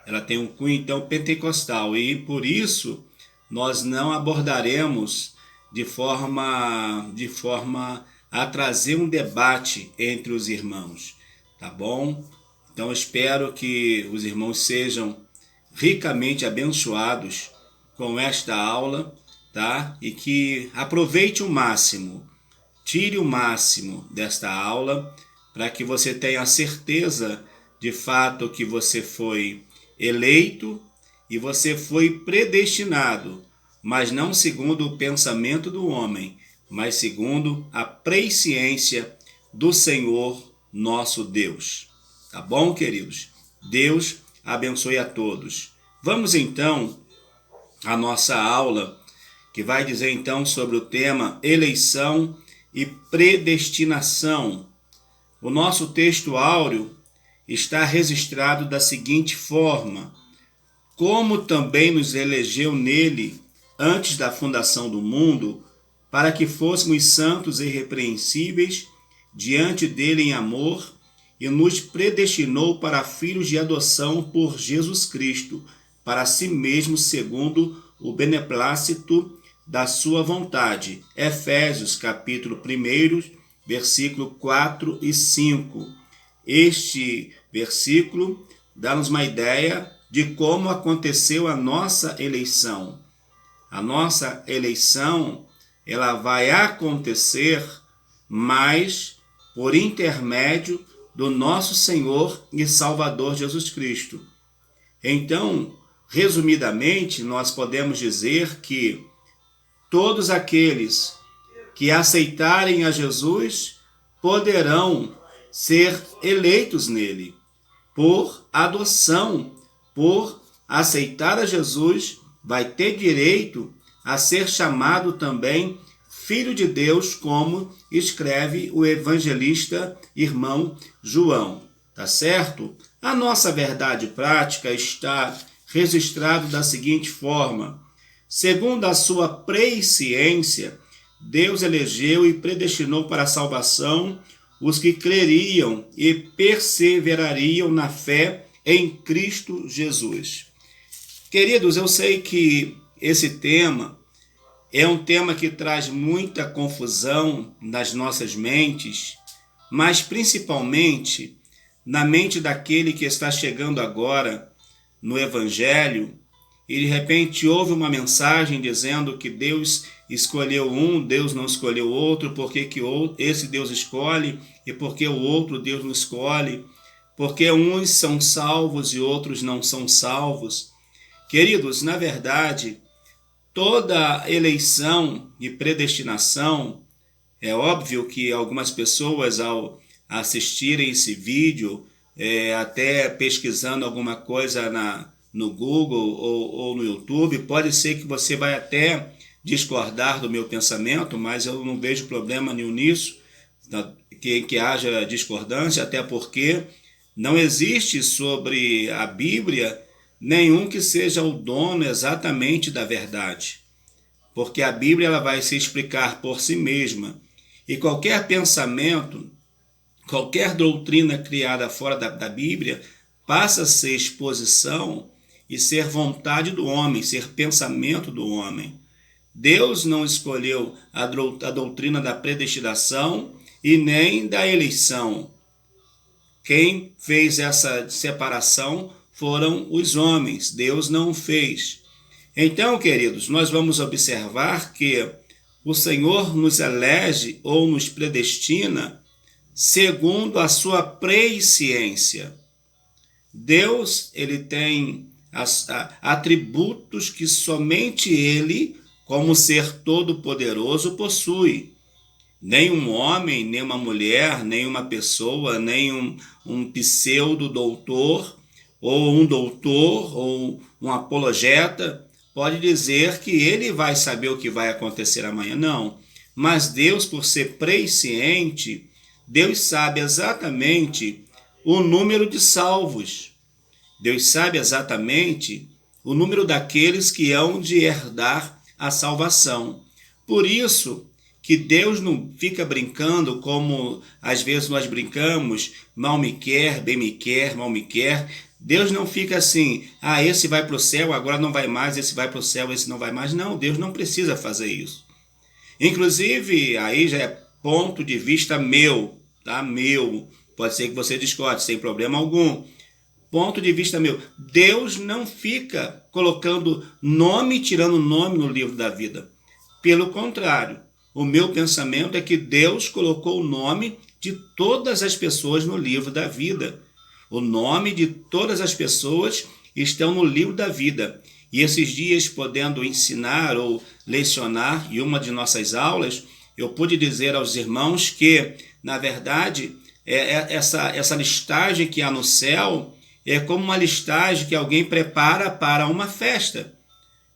ela tem um cunho então pentecostal e por isso nós não abordaremos de forma a trazer um debate entre os irmãos, tá bom? Então espero que os irmãos sejam ricamente abençoados com esta aula, tá? E que aproveite o máximo, tire o máximo desta aula, para que você tenha a certeza de fato que você foi eleito e você foi predestinado, mas não segundo o pensamento do homem, mas segundo a presciência do Senhor nosso Deus. Tá bom, queridos? Deus abençoe a todos. Vamos então à nossa aula, que vai dizer então sobre o tema eleição e predestinação. O nosso texto áureo está registrado da seguinte forma: como também nos elegeu nele antes da fundação do mundo, para que fôssemos santos e irrepreensíveis diante dele em amor, e nos predestinou para filhos de adoção por Jesus Cristo, para si mesmo segundo o beneplácito da sua vontade. Efésios capítulo 1, versículo 4 e 5. Este versículo dá-nos uma ideia de como aconteceu a nossa eleição. A nossa eleição, ela vai acontecer, mas por intermédio do nosso Senhor e Salvador Jesus Cristo. Então, resumidamente, nós podemos dizer que todos aqueles que aceitarem a Jesus poderão ser eleitos nele, por adoção, por aceitar a Jesus, vai ter direito a ser chamado também Filho de Deus, como escreve o evangelista irmão João, tá certo? A nossa verdade prática está registrado da seguinte forma: segundo a sua presciência, Deus elegeu e predestinou para a salvação os que creriam e perseverariam na fé em Cristo Jesus. Queridos, eu sei que esse tema é um tema que traz muita confusão nas nossas mentes, mas principalmente na mente daquele que está chegando agora no Evangelho e de repente ouve uma mensagem dizendo que Deus escolheu um, Deus não escolheu outro, porque que esse Deus escolhe e porque o outro Deus não escolhe, porque uns são salvos e outros não são salvos. Queridos, na verdade, toda eleição e predestinação, é óbvio que algumas pessoas ao assistirem esse vídeo, até pesquisando alguma coisa no Google ou no YouTube, pode ser que você vai até discordar do meu pensamento, mas eu não vejo problema nenhum nisso, que haja discordância, até porque não existe sobre a Bíblia nenhum que seja o dono exatamente da verdade, porque a Bíblia ela vai se explicar por si mesma, e qualquer pensamento, qualquer doutrina criada fora da Bíblia passa a ser exposição e ser vontade do homem, ser pensamento do homem. Deus não escolheu a doutrina da predestinação e nem da eleição. Quem fez essa separação foram os homens, Deus não fez. Então, queridos, nós vamos observar que o Senhor nos elege ou nos predestina segundo a sua presciência. Deus, ele tem atributos que somente ele, como ser todo-poderoso, possui. Nem um homem, nem uma mulher, nem uma pessoa, nem um pseudo-doutor, ou um doutor, ou um apologeta, pode dizer que ele vai saber o que vai acontecer amanhã. Não. Mas Deus, por ser presciente, Deus sabe exatamente o número de salvos. Deus sabe exatamente o número daqueles que hão de herdar a salvação. Por isso que Deus não fica brincando como às vezes nós brincamos, mal me quer, bem me quer, mal me quer. Deus não fica assim, esse vai para o céu, agora não vai mais, esse vai para o céu, esse não vai mais. Não, Deus não precisa fazer isso. Inclusive, aí já é ponto de vista meu, tá? Meu. Pode ser que você discorde, sem problema algum. Ponto de vista meu. Deus não fica colocando nome, tirando nome no livro da vida. Pelo contrário, o meu pensamento é que Deus colocou o nome de todas as pessoas no livro da vida. O nome de todas as pessoas estão no livro da vida. E esses dias, podendo ensinar ou lecionar em uma de nossas aulas, eu pude dizer aos irmãos que, na verdade, essa listagem que há no céu é como uma listagem que alguém prepara para uma festa.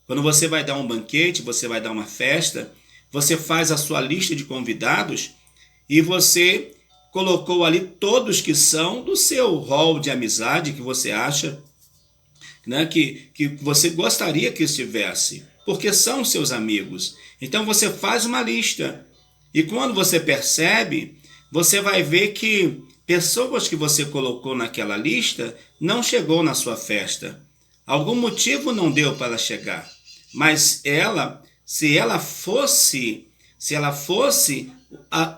Quando você vai dar um banquete, você vai dar uma festa, você faz a sua lista de convidados e você colocou ali todos que são do seu rol de amizade que você acha, né, que você gostaria que estivesse, porque são seus amigos. Então você faz uma lista e quando você percebe, você vai ver que pessoas que você colocou naquela lista não chegou na sua festa. Algum motivo não deu para chegar. Mas ela, se ela fosse,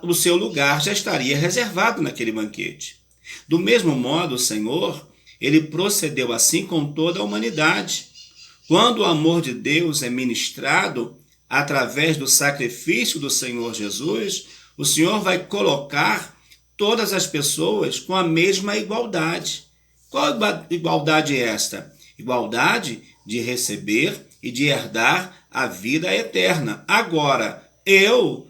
o seu lugar já estaria reservado naquele banquete. Do mesmo modo, o Senhor, ele procedeu assim com toda a humanidade. Quando o amor de Deus é ministrado através do sacrifício do Senhor Jesus, o Senhor vai colocar todas as pessoas com a mesma igualdade. Qual igualdade é esta? Igualdade de receber e de herdar a vida eterna. Agora, eu,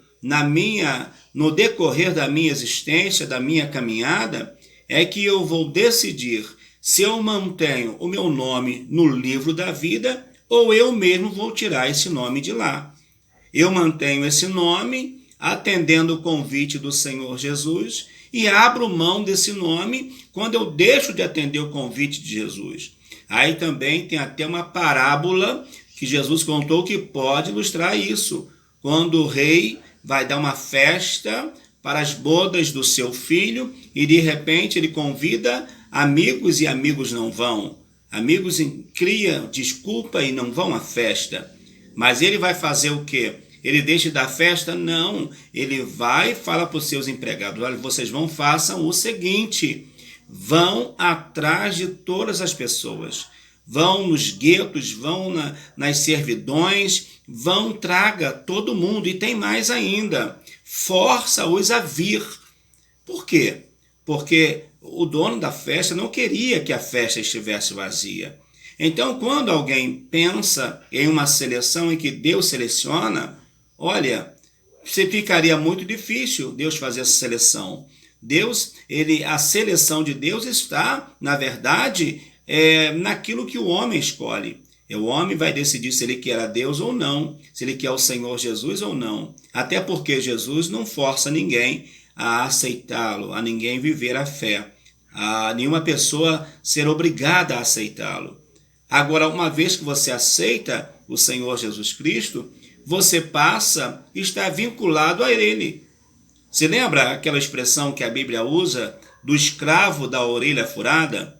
no decorrer da minha existência, da minha caminhada, é que eu vou decidir se eu mantenho o meu nome no livro da vida ou eu mesmo vou tirar esse nome de lá. Eu mantenho esse nome atendendo o convite do Senhor Jesus e abro mão desse nome quando eu deixo de atender o convite de Jesus. Aí também tem até uma parábola que Jesus contou que pode ilustrar isso. Quando o rei vai dar uma festa para as bodas do seu filho e de repente ele convida amigos e amigos não vão. Amigos criam desculpa e não vão à festa. Mas ele vai fazer o quê? Ele deixa de dar festa? Não. Ele vai e fala para os seus empregados, olha, vocês façam o seguinte, vão atrás de todas as pessoas. Vão nos guetos, vão nas servidões, traga todo mundo. E tem mais ainda, força-os a vir. Por quê? Porque o dono da festa não queria que a festa estivesse vazia. Então, quando alguém pensa em uma seleção em que Deus seleciona, olha, ficaria muito difícil Deus fazer essa seleção. A seleção de Deus está, na verdade, naquilo que o homem escolhe. O homem vai decidir se ele quer a Deus ou não, se ele quer o Senhor Jesus ou não. Até porque Jesus não força ninguém a aceitá-lo, a ninguém viver a fé, a nenhuma pessoa ser obrigada a aceitá-lo. Agora, uma vez que você aceita o Senhor Jesus Cristo, você passa a estar vinculado a Ele. Se lembra aquela expressão que a Bíblia usa do escravo da orelha furada?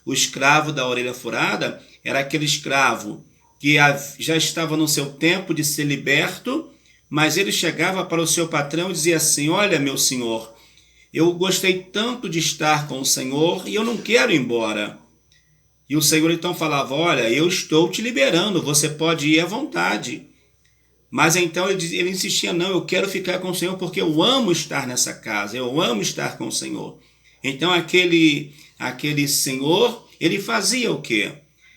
O escravo da orelha furada era aquele escravo que já estava no seu tempo de ser liberto, mas ele chegava para o seu patrão e dizia assim, olha, meu senhor, eu gostei tanto de estar com o Senhor e eu não quero ir embora. E o Senhor então falava, olha, eu estou te liberando, você pode ir à vontade. Mas então ele insistia, não, eu quero ficar com o Senhor porque eu amo estar nessa casa, eu amo estar com o Senhor. Então aquele senhor, ele fazia o quê?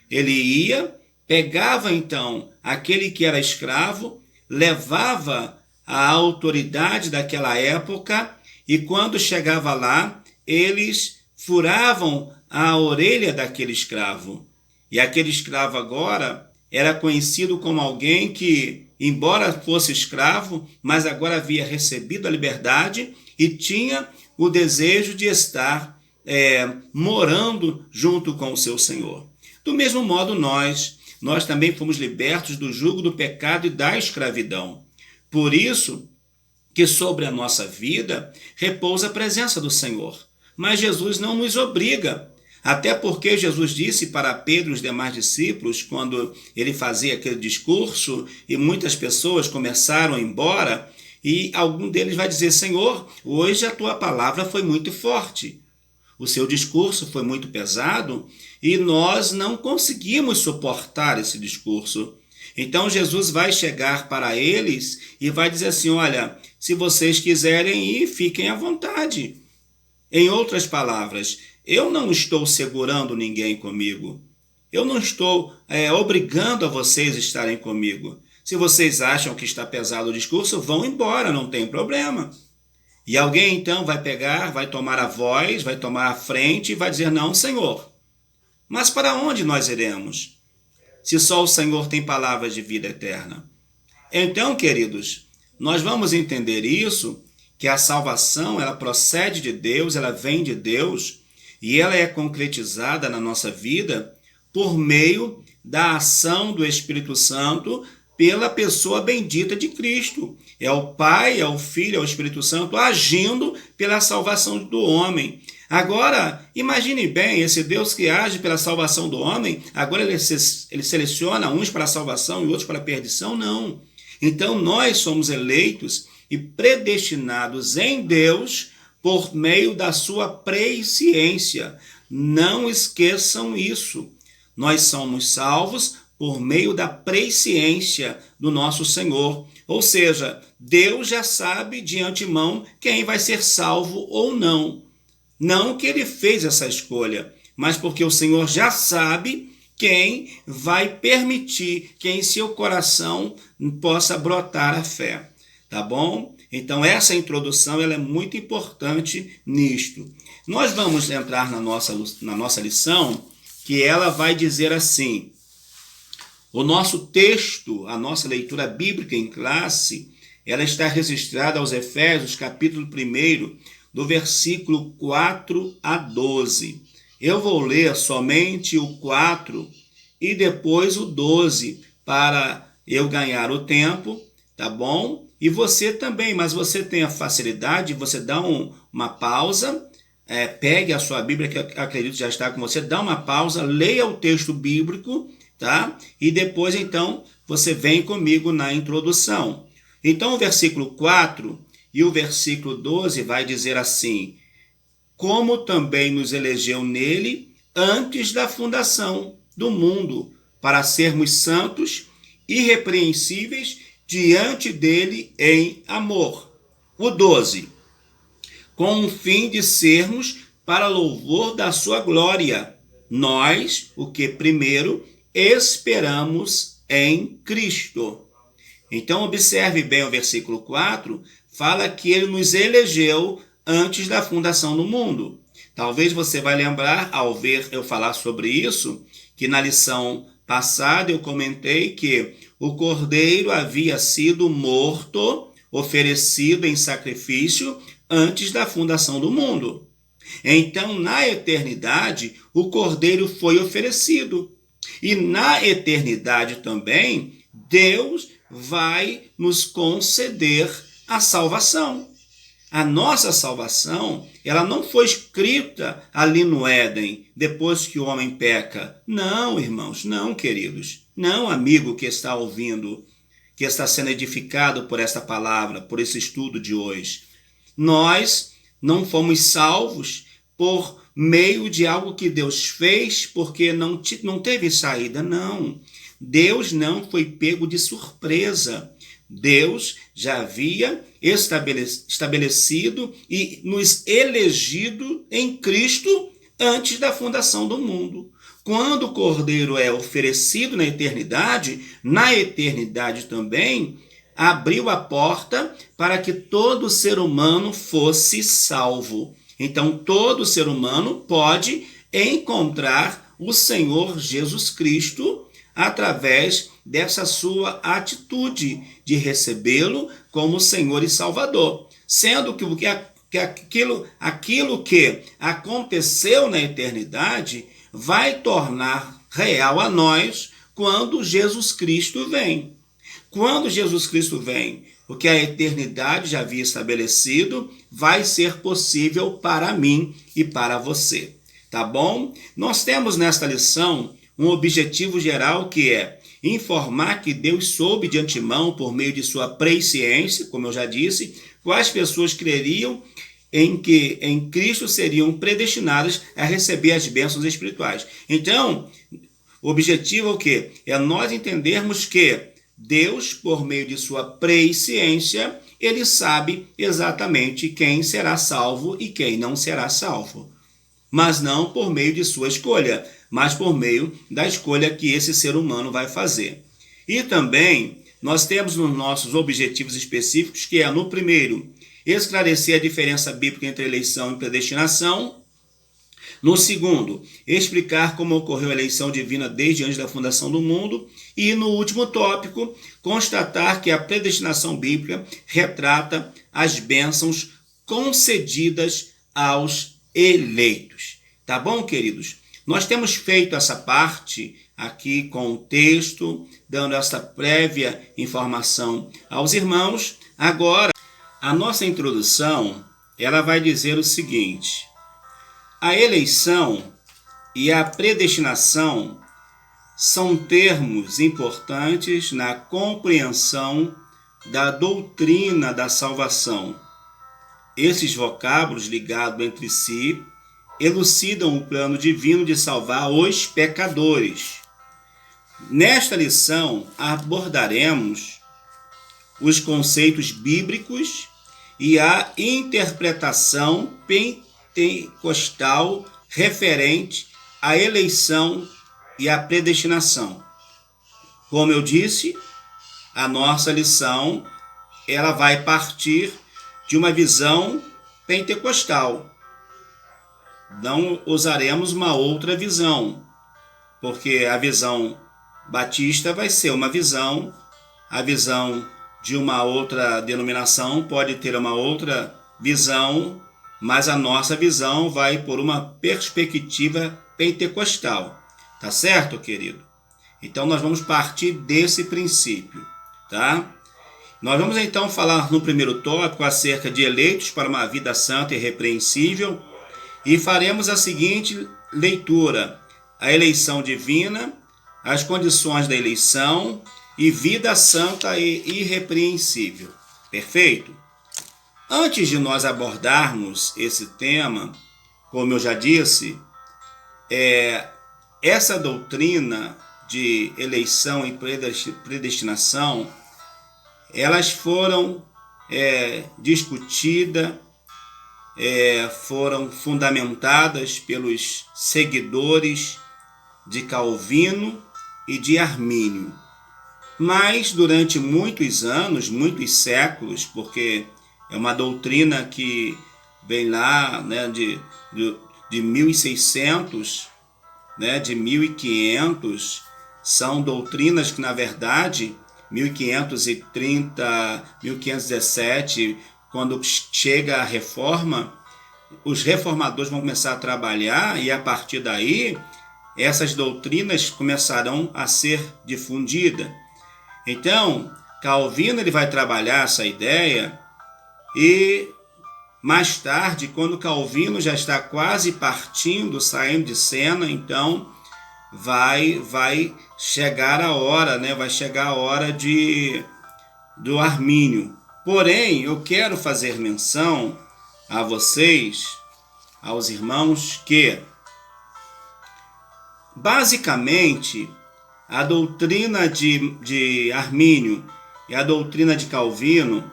Ele ia, pegava então aquele que era escravo, levava a autoridade daquela época e quando chegava lá, eles furavam a orelha daquele escravo. E aquele escravo agora era conhecido como alguém que, embora fosse escravo, mas agora havia recebido a liberdade e tinha o desejo de estar morando junto com o seu Senhor. Do mesmo modo, nós também fomos libertos do jugo do pecado e da escravidão. Por isso que sobre a nossa vida repousa a presença do Senhor. Mas Jesus não nos obriga Até porque Jesus disse para Pedro e os demais discípulos, quando ele fazia aquele discurso e muitas pessoas começaram a ir embora, e algum deles vai dizer: Senhor, hoje a tua palavra foi muito forte, o seu discurso foi muito pesado e nós não conseguimos suportar esse discurso. Então Jesus vai chegar para eles e vai dizer assim: olha, se vocês quiserem ir, fiquem à vontade. Em outras palavras, eu não estou segurando ninguém comigo. Eu não estou obrigando a vocês a estarem comigo. Se vocês acham que está pesado o discurso, vão embora, não tem problema. E alguém então vai pegar, vai tomar a voz, vai tomar a frente e vai dizer: não, Senhor. Mas para onde nós iremos? Se só o Senhor tem palavras de vida eterna. Então, queridos, nós vamos entender isso, que a salvação, ela procede de Deus, ela vem de Deus, e ela é concretizada na nossa vida por meio da ação do Espírito Santo pela pessoa bendita de Cristo. É o Pai, é o Filho, é o Espírito Santo agindo pela salvação do homem. Agora, imagine bem, esse Deus que age pela salvação do homem, agora ele seleciona uns para a salvação e outros para a perdição? Não. Então nós somos eleitos e predestinados em Deus por meio da sua presciência. Não esqueçam isso. Nós somos salvos por meio da presciência do nosso Senhor. Ou seja, Deus já sabe de antemão quem vai ser salvo ou não. Não que ele fez essa escolha, mas porque o Senhor já sabe quem vai permitir que em seu coração possa brotar a fé. Tá bom? Então essa introdução ela é muito importante nisto. Nós vamos entrar na nossa lição, que ela vai dizer assim: o nosso texto, a nossa leitura bíblica em classe, ela está registrada aos Efésios, capítulo 1, do versículo 4 a 12. Eu vou ler somente o 4 e depois o 12 para eu ganhar o tempo, tá bom? E você também, mas você tem a facilidade, você dá uma pausa, pegue a sua Bíblia, que eu acredito já está com você, dá uma pausa, leia o texto bíblico, tá? E depois, então, você vem comigo na introdução. Então, o versículo 4 e o versículo 12 vai dizer assim: como também nos elegeu nele antes da fundação do mundo, para sermos santos, irrepreensíveis diante dele em amor. O 12. Com o fim de sermos para louvor da sua glória, nós, o que primeiro, esperamos em Cristo. Então observe bem o versículo 4, fala que ele nos elegeu antes da fundação do mundo. Talvez você vai lembrar, ao ver eu falar sobre isso, que na lição passada eu comentei que o cordeiro havia sido morto, oferecido em sacrifício antes da fundação do mundo. Então, na eternidade, o cordeiro foi oferecido. E na eternidade também, Deus vai nos conceder a salvação. A nossa salvação, ela não foi escrita ali no Éden, depois que o homem peca. Não, irmãos, não, queridos. Não, amigo que está ouvindo, que está sendo edificado por esta palavra, por esse estudo de hoje. Nós não fomos salvos por meio de algo que Deus fez porque não teve saída, não. Deus não foi pego de surpresa. Deus já havia estabelecido e nos elegido em Cristo antes da fundação do mundo. Quando o Cordeiro é oferecido na eternidade também abriu a porta para que todo ser humano fosse salvo. Então, todo ser humano pode encontrar o Senhor Jesus Cristo através dessa sua atitude de recebê-lo como Senhor e Salvador. Sendo que aquilo que aconteceu na eternidade vai tornar real a nós quando Jesus Cristo vem. Quando Jesus Cristo vem, o que a eternidade já havia estabelecido vai ser possível para mim e para você. tá bom? Nós temos nesta lição um objetivo geral que é informar que Deus soube de antemão, por meio de sua presciência, como eu já disse, quais pessoas creriam em que em Cristo seriam predestinadas a receber as bênçãos espirituais. Então, o objetivo é o quê? É nós entendermos que Deus, por meio de sua presciência, ele sabe exatamente quem será salvo e quem não será salvo. Mas não por meio de sua escolha, mas por meio da escolha que esse ser humano vai fazer. E também nós temos nos nossos objetivos específicos, que é, no primeiro, esclarecer a diferença bíblica entre eleição e predestinação. No segundo, explicar como ocorreu a eleição divina desde antes da fundação do mundo. E no último tópico, constatar que a predestinação bíblica retrata as bênçãos concedidas aos eleitos. Tá bom, queridos? Nós temos feito essa parte aqui com o texto, dando essa prévia informação aos irmãos. Agora, a nossa introdução, ela vai dizer o seguinte: a eleição e a predestinação são termos importantes na compreensão da doutrina da salvação. Esses vocábulos ligados entre si elucidam o plano divino de salvar os pecadores. Nesta lição abordaremos os conceitos bíblicos e a interpretação pentecostal referente à eleição e à predestinação. Como eu disse, a nossa lição ela vai partir de uma visão pentecostal. Não usaremos uma outra visão, porque a visão batista vai ser uma visão, a visão de uma outra denominação pode ter uma outra visão, mas a nossa visão vai por uma perspectiva pentecostal. Tá certo, querido? Então nós vamos partir desse princípio, tá? Nós vamos então falar no primeiro tópico acerca de eleitos para uma vida santa e irrepreensível e faremos a seguinte leitura: a eleição divina, as condições da eleição e vida santa e irrepreensível. Perfeito? Antes de nós abordarmos esse tema, como eu já disse, essa doutrina de eleição e predestinação, elas foram discutidas, foram fundamentadas pelos seguidores de Calvino e de Armínio. Mas durante muitos anos, muitos séculos, porque é uma doutrina que vem lá, né, de 1600, né, de 1500, são doutrinas que, na verdade, 1530, 1517, quando chega a reforma, os reformadores vão começar a trabalhar e, a partir daí, essas doutrinas começarão a ser difundidas. Então, Calvino ele vai trabalhar essa ideia e, mais tarde, quando Calvino já está quase partindo, saindo de cena, então vai chegar a hora, né? Vai chegar a hora do Armínio. Porém, eu quero fazer menção a vocês, aos irmãos, que basicamente a doutrina de Armínio e a doutrina de Calvino,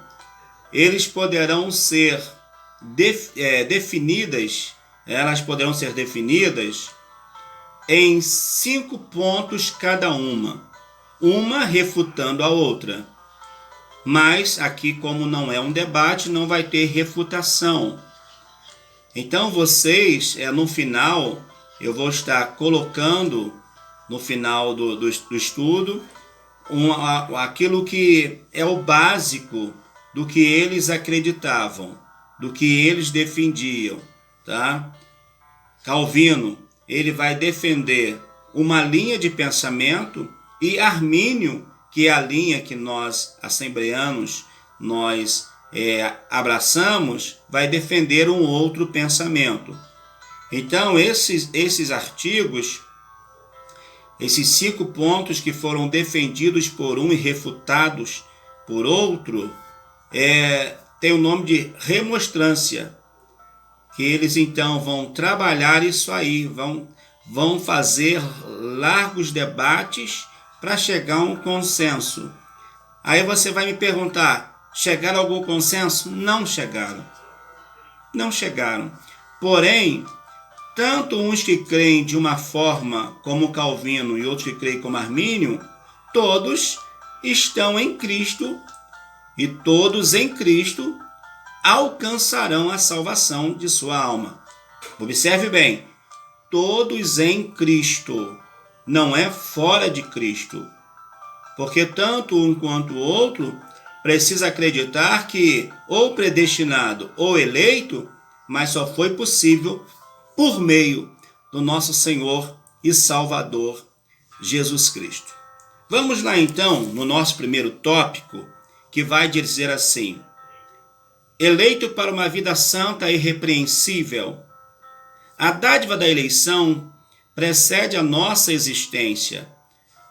eles poderão ser definidas, elas poderão ser definidas em 5 pontos cada uma refutando a outra. Mas aqui, como não é um debate, não vai ter refutação. Então vocês, no final, eu vou estar colocando no final do estudo aquilo que é o básico do que eles acreditavam, do que eles defendiam, tá? Calvino, ele vai defender uma linha de pensamento, e Armínio, que é a linha que nós, assembleanos, nós abraçamos, vai defender um outro pensamento. Então, esses artigos, esses 5 pontos que foram defendidos por um e refutados por outro, tem o nome de remonstrância, que eles então vão trabalhar isso aí, vão fazer largos debates para chegar a um consenso. Aí você vai me perguntar, chegaram a algum consenso? Não chegaram. Não chegaram. Porém, tanto uns que creem de uma forma como Calvino e outros que creem como Armínio, todos estão em Cristo e todos em Cristo alcançarão a salvação de sua alma. Observe bem, todos em Cristo, não é fora de Cristo. Porque tanto um quanto o outro precisa acreditar que ou predestinado ou eleito, mas só foi possível por meio do nosso Senhor e Salvador Jesus Cristo. Vamos lá então no nosso primeiro tópico, que vai dizer assim: eleito para uma vida santa e irrepreensível. A dádiva da eleição precede a nossa existência.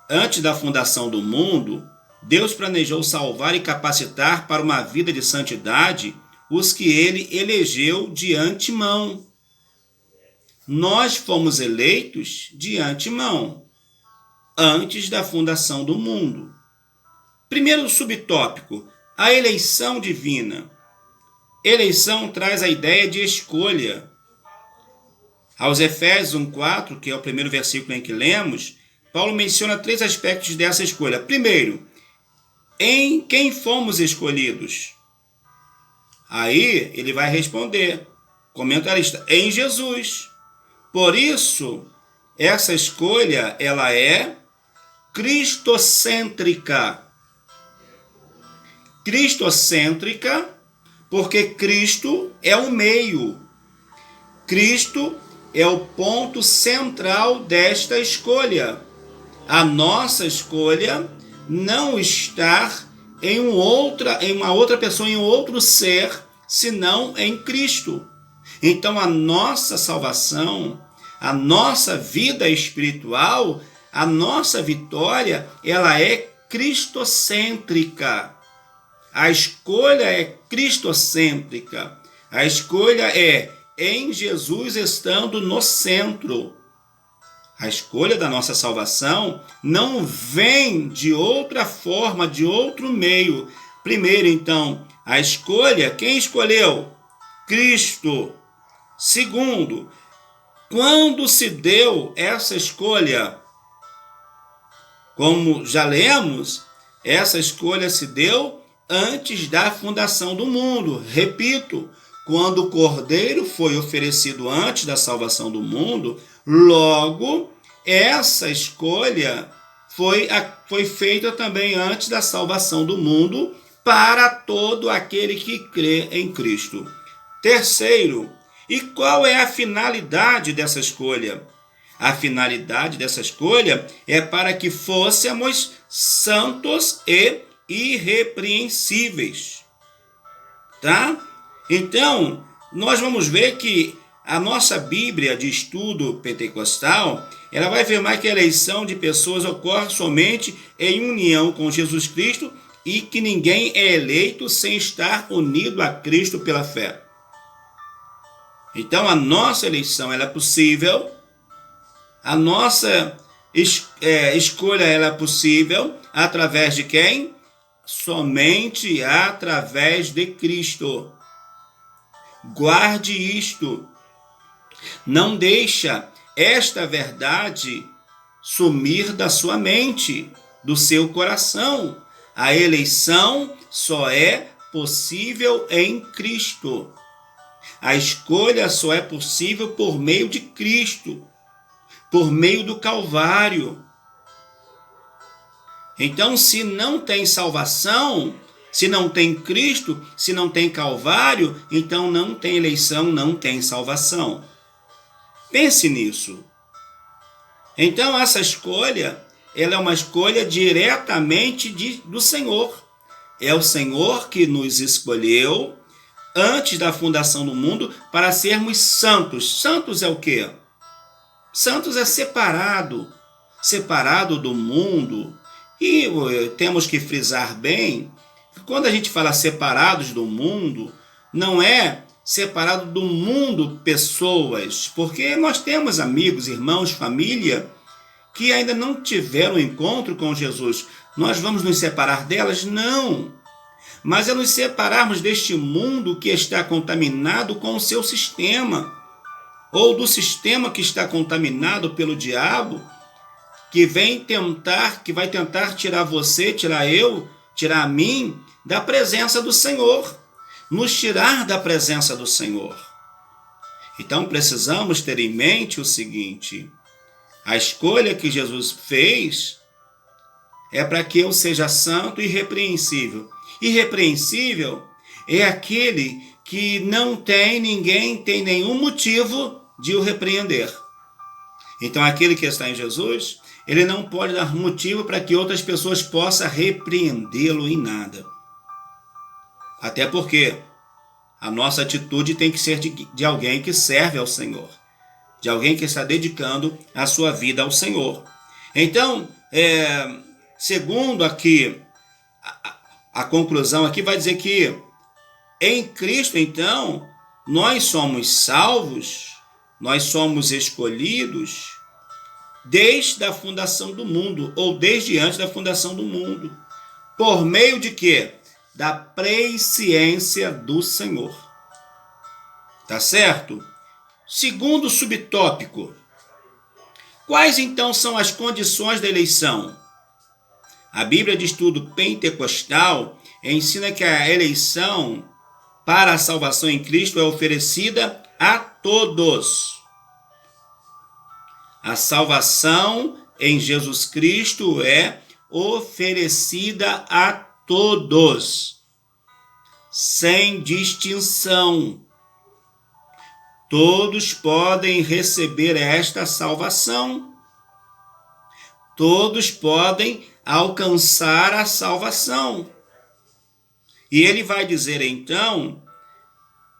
Antes da fundação do mundo, Deus planejou salvar e capacitar para uma vida de santidade os que ele elegeu de antemão. Nós fomos eleitos de antemão, antes da fundação do mundo. Primeiro subtópico, a eleição divina. Eleição traz a ideia de escolha. Aos Efésios 1:4, que é o primeiro versículo em que lemos, Paulo menciona 3 aspectos dessa escolha. Primeiro, em quem fomos escolhidos? Aí ele vai responder, comentarista, em Jesus. Por isso, essa escolha ela é cristocêntrica. Cristocêntrica, porque Cristo é o meio. Cristo é o ponto central desta escolha. A nossa escolha não está em uma outra pessoa, em um outro ser, senão em Cristo. Então a nossa salvação, a nossa vida espiritual, a nossa vitória, ela é cristocêntrica. A escolha é cristocêntrica. A escolha é em Jesus estando no centro. A escolha da nossa salvação não vem de outra forma, de outro meio. Primeiro, então, a escolha, quem escolheu? Cristo. Segundo, quando se deu essa escolha? Como já lemos, essa escolha se deu antes da fundação do mundo. Repito, quando o Cordeiro foi oferecido antes da salvação do mundo, logo essa escolha foi feita também antes da salvação do mundo para todo aquele que crê em Cristo. Terceiro, e qual é a finalidade dessa escolha? A finalidade dessa escolha é para que fôssemos santos e irrepreensíveis. Tá? Então, nós vamos ver que a nossa Bíblia de estudo pentecostal, ela vai afirmar que a eleição de pessoas ocorre somente em união com Jesus Cristo e que ninguém é eleito sem estar unido a Cristo pela fé. Então, a nossa eleição ela é possível, a nossa escolha ela é possível através de quem? Somente através de Cristo. Guarde isto. Não deixa esta verdade sumir da sua mente, do seu coração. A eleição só é possível em Cristo. A escolha só é possível por meio de Cristo, por meio do Calvário. Então, se não tem salvação, se não tem Cristo, se não tem Calvário, então não tem eleição, não tem salvação. Pense nisso. Então, essa escolha, ela é uma escolha diretamente do Senhor. É o Senhor que nos escolheu antes da fundação do mundo para sermos santos. Santos é o quê? Santos é separado do mundo. E temos que frisar bem, quando a gente fala separados do mundo, não é separado do mundo pessoas, porque nós temos amigos, irmãos, família, que ainda não tiveram encontro com Jesus. Nós vamos nos separar delas? Não. Mas é nos separarmos deste mundo que está contaminado com o seu sistema, ou do sistema que está contaminado pelo diabo, que vai tentar tirar você, tirar eu, tirar a mim da presença do Senhor, nos tirar da presença do Senhor. Então precisamos ter em mente o seguinte: a escolha que Jesus fez é para que eu seja santo e irrepreensível. Irrepreensível é aquele que ninguém tem nenhum motivo de o repreender. Então aquele que está em Jesus, ele não pode dar motivo para que outras pessoas possam repreendê-lo em nada. Até porque a nossa atitude tem que ser de alguém que serve ao Senhor, de alguém que está dedicando a sua vida ao Senhor. Então, segundo aqui, a conclusão aqui vai dizer que em Cristo, então, nós somos salvos, nós somos escolhidos desde a fundação do mundo, ou desde antes da fundação do mundo. Por meio de quê? Da presciência do Senhor. Tá certo? Segundo subtópico. Quais então são as condições da eleição? A Bíblia de Estudo Pentecostal ensina que a eleição para a salvação em Cristo é oferecida a todos. A salvação em Jesus Cristo é oferecida a todos, sem distinção. Todos podem receber esta salvação. Todos podem alcançar a salvação. E ele vai dizer então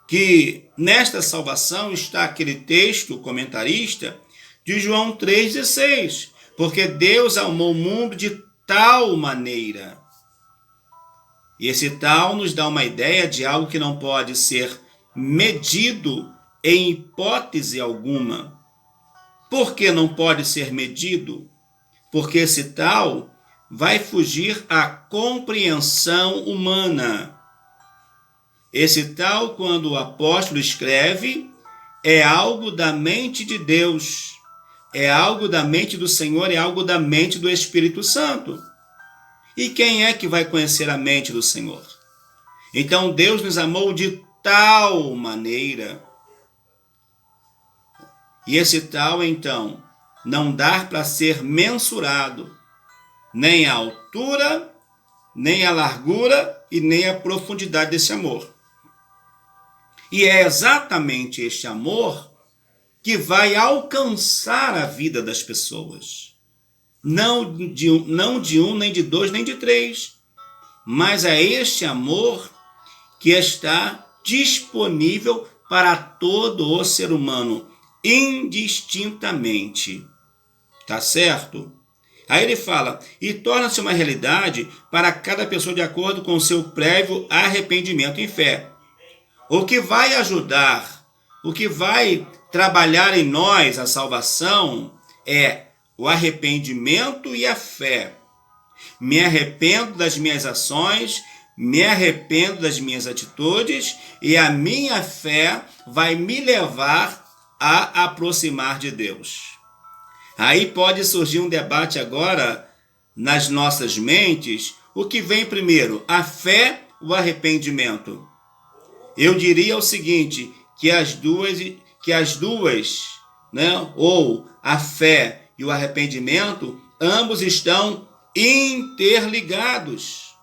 que nesta salvação está aquele texto comentarista de João 3,16, porque Deus amou o mundo de tal maneira. E esse tal nos dá uma ideia de algo que não pode ser medido em hipótese alguma. Por que não pode ser medido? Porque esse tal vai fugir à compreensão humana. Esse tal, quando o apóstolo escreve, é algo da mente de Deus, é algo da mente do Senhor, é algo da mente do Espírito Santo. E quem é que vai conhecer a mente do Senhor? Então Deus nos amou de tal maneira. E esse tal, então, não dá para ser mensurado, nem a altura, nem a largura e nem a profundidade desse amor. E é exatamente este amor que vai alcançar a vida das pessoas. Não de um, nem de dois, nem de três. Mas é este amor que está disponível para todo o ser humano, indistintamente. Tá certo? Aí ele fala, e torna-se uma realidade para cada pessoa de acordo com o seu prévio arrependimento em fé. O que vai ajudar, o que vai trabalhar em nós a salvação é o arrependimento e a fé. Me arrependo das minhas ações, me arrependo das minhas atitudes e a minha fé vai me levar a aproximar de Deus. Aí pode surgir um debate agora nas nossas mentes. O que vem primeiro, a fé ou o arrependimento? Eu diria o seguinte, que as duas, né, ou a fé e o arrependimento, ambos estão interligados.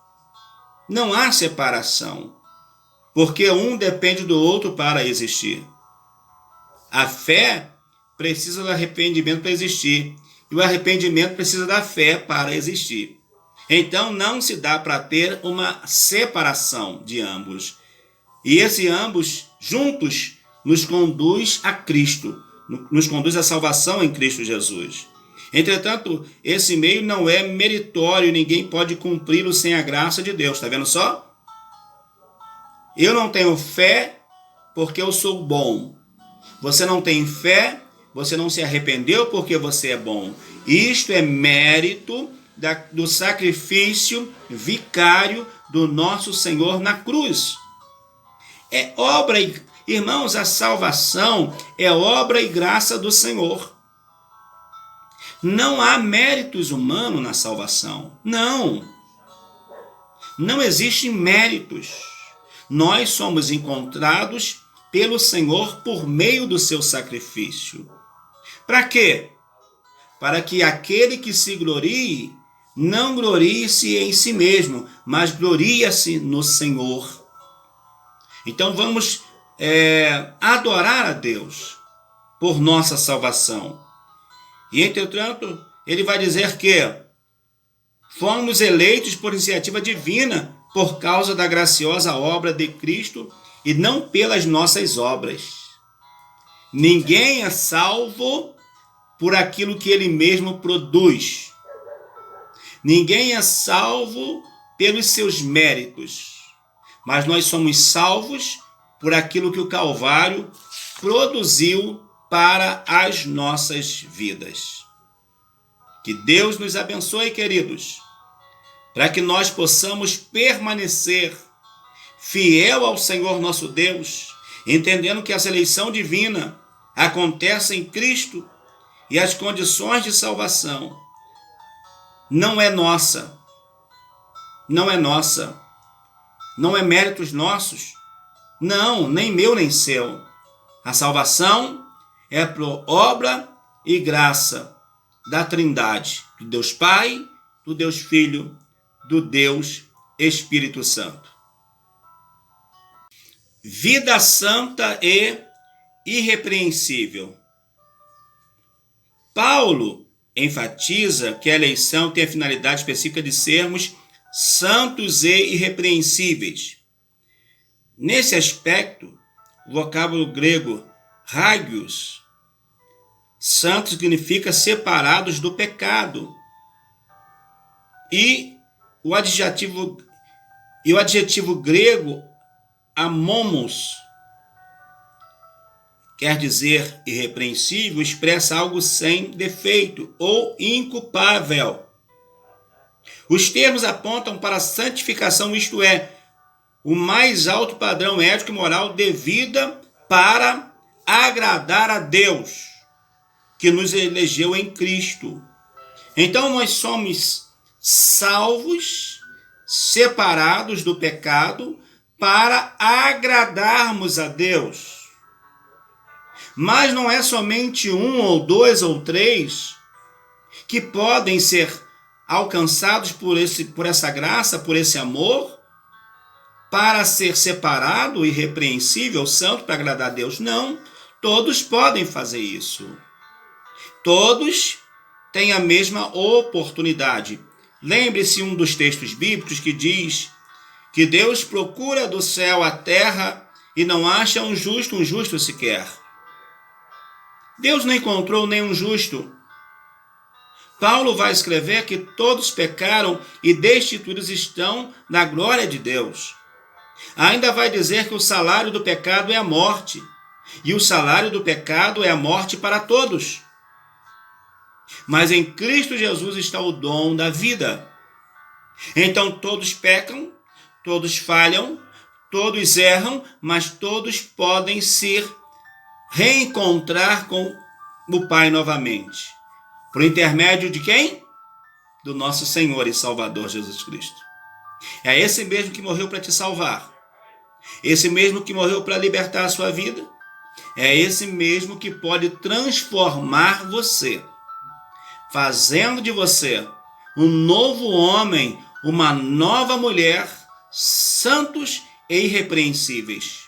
Não há separação, porque um depende do outro para existir. A fé precisa do arrependimento para existir, e o arrependimento precisa da fé para existir. Então não se dá para ter uma separação de ambos. E esse ambos juntos nos conduz a Cristo, nos conduz à salvação em Cristo Jesus. Entretanto, esse meio não é meritório, ninguém pode cumpri-lo sem a graça de Deus. Está vendo só? Eu não tenho fé porque eu sou bom. Você não tem fé, você não se arrependeu porque você é bom. Isto é mérito do sacrifício vicário do nosso Senhor na cruz. É obra, irmãos, a salvação é obra e graça do Senhor. Não há méritos humanos na salvação. Não. Não existem méritos. Nós somos encontrados pelo Senhor por meio do seu sacrifício. Para quê? Para que aquele que se glorie, não glorie-se em si mesmo, mas glorie-se no Senhor. Então vamos adorar a Deus por nossa salvação. E, entretanto, ele vai dizer que fomos eleitos por iniciativa divina por causa da graciosa obra de Cristo e não pelas nossas obras. Ninguém é salvo por aquilo que ele mesmo produz. Ninguém é salvo pelos seus méritos. Mas nós somos salvos por aquilo que o Calvário produziu para as nossas vidas. Que Deus nos abençoe, queridos, para que nós possamos permanecer fiel ao Senhor nosso Deus, entendendo que essa eleição divina acontece em Cristo e as condições de salvação não é nossa, não é méritos nossos, não, nem meu nem seu. A salvação é por obra e graça da Trindade, do Deus Pai, do Deus Filho, do Deus Espírito Santo. Vida santa e irrepreensível. Paulo enfatiza que a eleição tem a finalidade específica de sermos santos e irrepreensíveis. Nesse aspecto, o vocábulo grego hagios, santo significa separados do pecado. E o adjetivo grego amomos, quer dizer irrepreensível, expressa algo sem defeito ou inculpável. Os termos apontam para a santificação, isto é, o mais alto padrão ético e moral de vida para agradar a Deus, que nos elegeu em Cristo. Então nós somos salvos, separados do pecado, para agradarmos a Deus. Mas não é somente um ou dois ou três que podem ser alcançados por essa graça, por esse amor, para ser separado, irrepreensível, santo, para agradar a Deus. Não, todos podem fazer isso. Todos têm a mesma oportunidade. Lembre-se um dos textos bíblicos que diz que Deus procura do céu a terra e não acha um justo sequer. Deus não encontrou nenhum justo. Paulo vai escrever que todos pecaram e destituídos estão da glória de Deus. Ainda vai dizer que o salário do pecado é a morte, e o salário do pecado é a morte para todos. Mas em Cristo Jesus está o dom da vida. Então todos pecam, todos falham, todos erram, mas todos podem se reencontrar com o Pai novamente. Por intermédio de quem? Do nosso Senhor e Salvador Jesus Cristo. É esse mesmo que morreu para te salvar. Esse mesmo que morreu para libertar a sua vida. É esse mesmo que pode transformar você, fazendo de você um novo homem, uma nova mulher, santos e irrepreensíveis.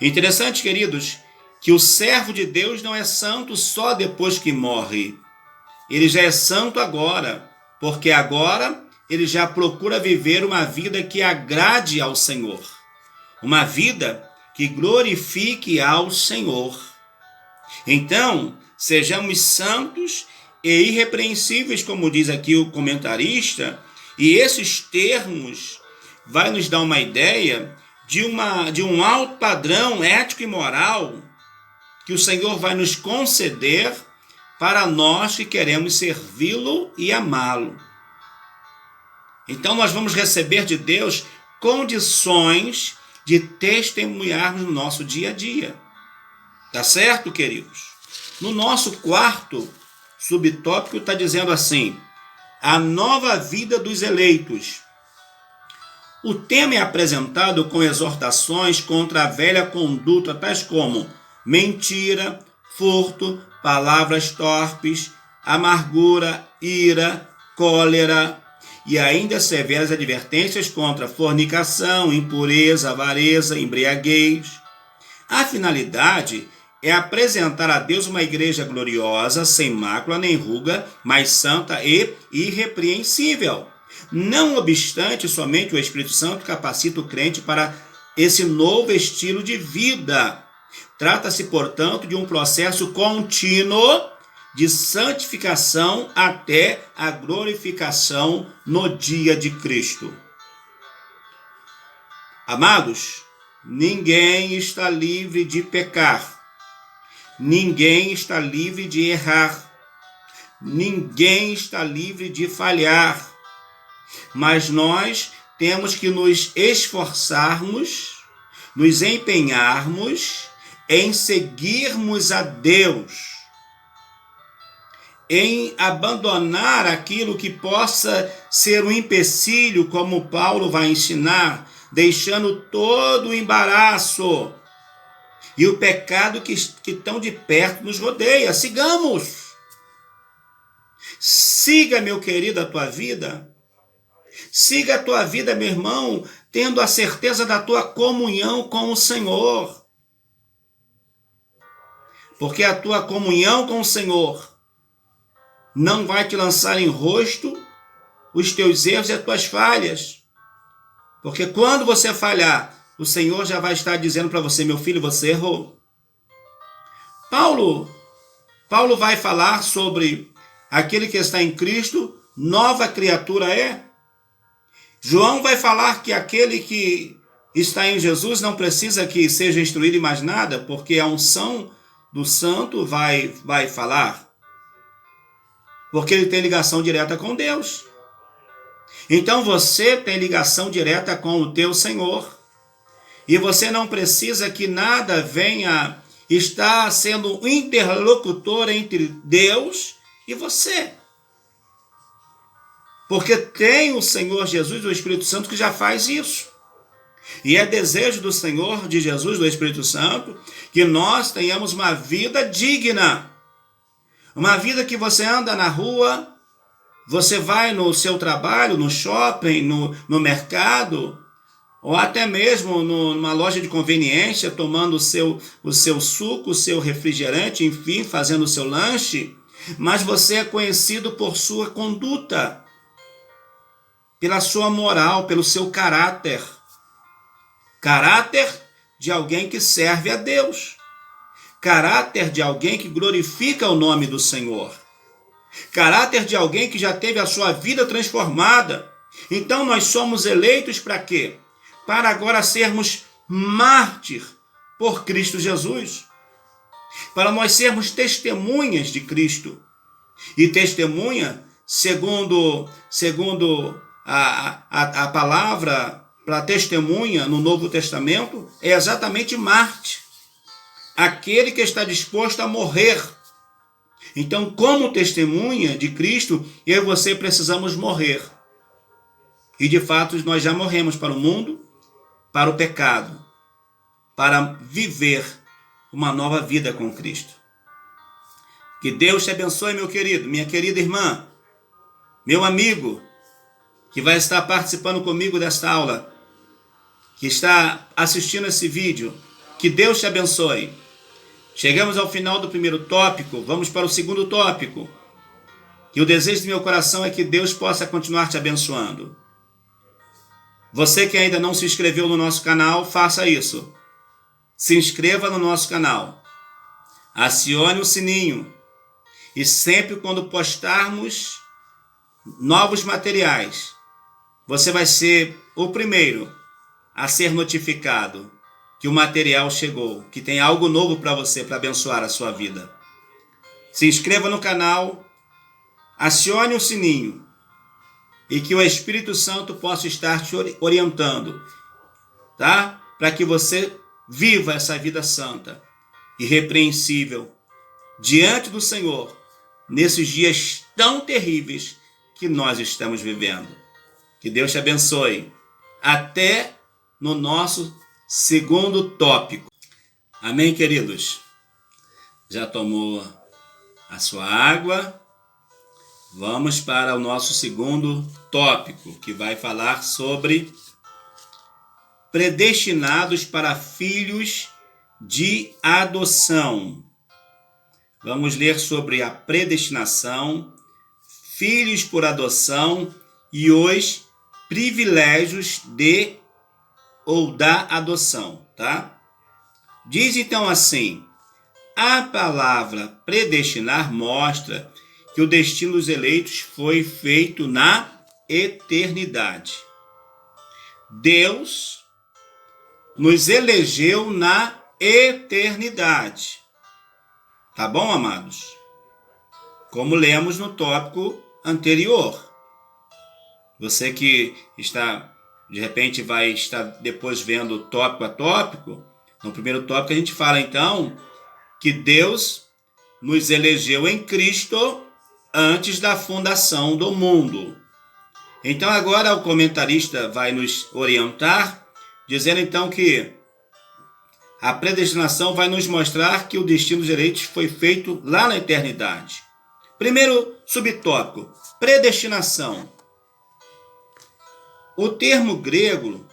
Interessante, queridos, que o servo de Deus não é santo só depois que morre. Ele já é santo agora, porque agora ele já procura viver uma vida que agrade ao Senhor. uma vida que glorifique ao Senhor. Então, sejamos santos e irrepreensíveis, como diz aqui o comentarista, e esses termos vai nos dar uma ideia de um alto padrão ético e moral que o Senhor vai nos conceder para nós que queremos servi-lo e amá-lo. Então nós vamos receber de Deus condições de testemunharmos no nosso dia a dia. Tá certo, queridos? No nosso quarto subtópico está dizendo assim: a nova vida dos eleitos. O tema é apresentado com exortações contra a velha conduta, tais como mentira, furto, palavras torpes, amargura, ira, cólera, e ainda severas advertências contra fornicação, impureza, avareza, embriaguez. A finalidade é apresentar a Deus uma igreja gloriosa, sem mácula nem ruga, mas santa e irrepreensível. Não obstante, somente o Espírito Santo capacita o crente para esse novo estilo de vida. Trata-se, portanto, de um processo contínuo de santificação até a glorificação no dia de Cristo. Amados, ninguém está livre de pecar. Ninguém está livre de errar. Ninguém está livre de falhar. Mas nós temos que nos esforçarmos, nos empenharmos em seguirmos a Deus, em abandonar aquilo que possa ser um empecilho, como Paulo vai ensinar, deixando todo o embaraço e o pecado que tão de perto nos rodeia. Sigamos! Siga, meu querido, a tua vida. Siga a tua vida, meu irmão, tendo a certeza da tua comunhão com o Senhor. Porque a tua comunhão com o Senhor não vai te lançar em rosto os teus erros e as tuas falhas. Porque quando você falhar, o Senhor já vai estar dizendo para você: meu filho, você errou. Paulo vai falar sobre aquele que está em Cristo, nova criatura é. João vai falar que aquele que está em Jesus não precisa que seja instruído em mais nada, porque a unção do santo vai falar. Porque ele tem ligação direta com Deus. Então você tem ligação direta com o teu Senhor. E você não precisa que nada venha estar sendo um interlocutor entre Deus e você. Porque tem o Senhor Jesus, o Espírito Santo, que já faz isso. E é desejo do Senhor, de Jesus, do Espírito Santo, que nós tenhamos uma vida digna. Uma vida que você anda na rua, você vai no seu trabalho, no shopping, no mercado, ou até mesmo numa loja de conveniência, tomando o seu suco, o seu refrigerante, enfim, fazendo o seu lanche, mas você é conhecido por sua conduta, pela sua moral, pelo seu caráter. Caráter de alguém que serve a Deus. Caráter de alguém que glorifica o nome do Senhor. Caráter de alguém que já teve a sua vida transformada. Então nós somos eleitos para quê? Para agora sermos mártir por Cristo Jesus. Para nós sermos testemunhas de Cristo. E testemunha, segundo a palavra para testemunha no Novo Testamento, é exatamente mártir. Aquele que está disposto a morrer. Então, como testemunha de Cristo, eu e você precisamos morrer. E de fato, nós já morremos para o mundo, para o pecado, para viver uma nova vida com Cristo. Que Deus te abençoe, meu querido, minha querida irmã, meu amigo, que vai estar participando comigo desta aula, que está assistindo esse vídeo. Que Deus te abençoe. Chegamos ao final do primeiro tópico, vamos para o segundo tópico. E o desejo do meu coração é que Deus possa continuar te abençoando. Você que ainda não se inscreveu no nosso canal, faça isso. Se inscreva no nosso canal. Acione o sininho. E sempre quando postarmos novos materiais, você vai ser o primeiro a ser notificado que o material chegou, que tem algo novo para você, para abençoar a sua vida. Se inscreva no canal, acione o sininho e que o Espírito Santo possa estar te orientando, tá? Para que você viva essa vida santa, irrepreensível, diante do Senhor, nesses dias tão terríveis que nós estamos vivendo. Que Deus te abençoe. Até no nosso segundo tópico. Amém, queridos? Já tomou a sua água? Vamos para o nosso segundo tópico, que vai falar sobre predestinados para filhos de adoção. Vamos ler sobre a predestinação, filhos por adoção e os privilégios de ou da adoção, tá? Diz então assim: a palavra predestinar mostra que o destino dos eleitos foi feito na eternidade. Deus nos elegeu na eternidade. Tá bom, amados? Como lemos no tópico anterior. Você que está, de repente, vai estar depois vendo tópico a tópico. No primeiro tópico a gente fala então que Deus nos elegeu em Cristo antes da fundação do mundo. Então agora o comentarista vai nos orientar, dizendo então que a predestinação vai nos mostrar que o destino dos eleitos foi feito lá na eternidade. Primeiro subtópico, predestinação. O termo grego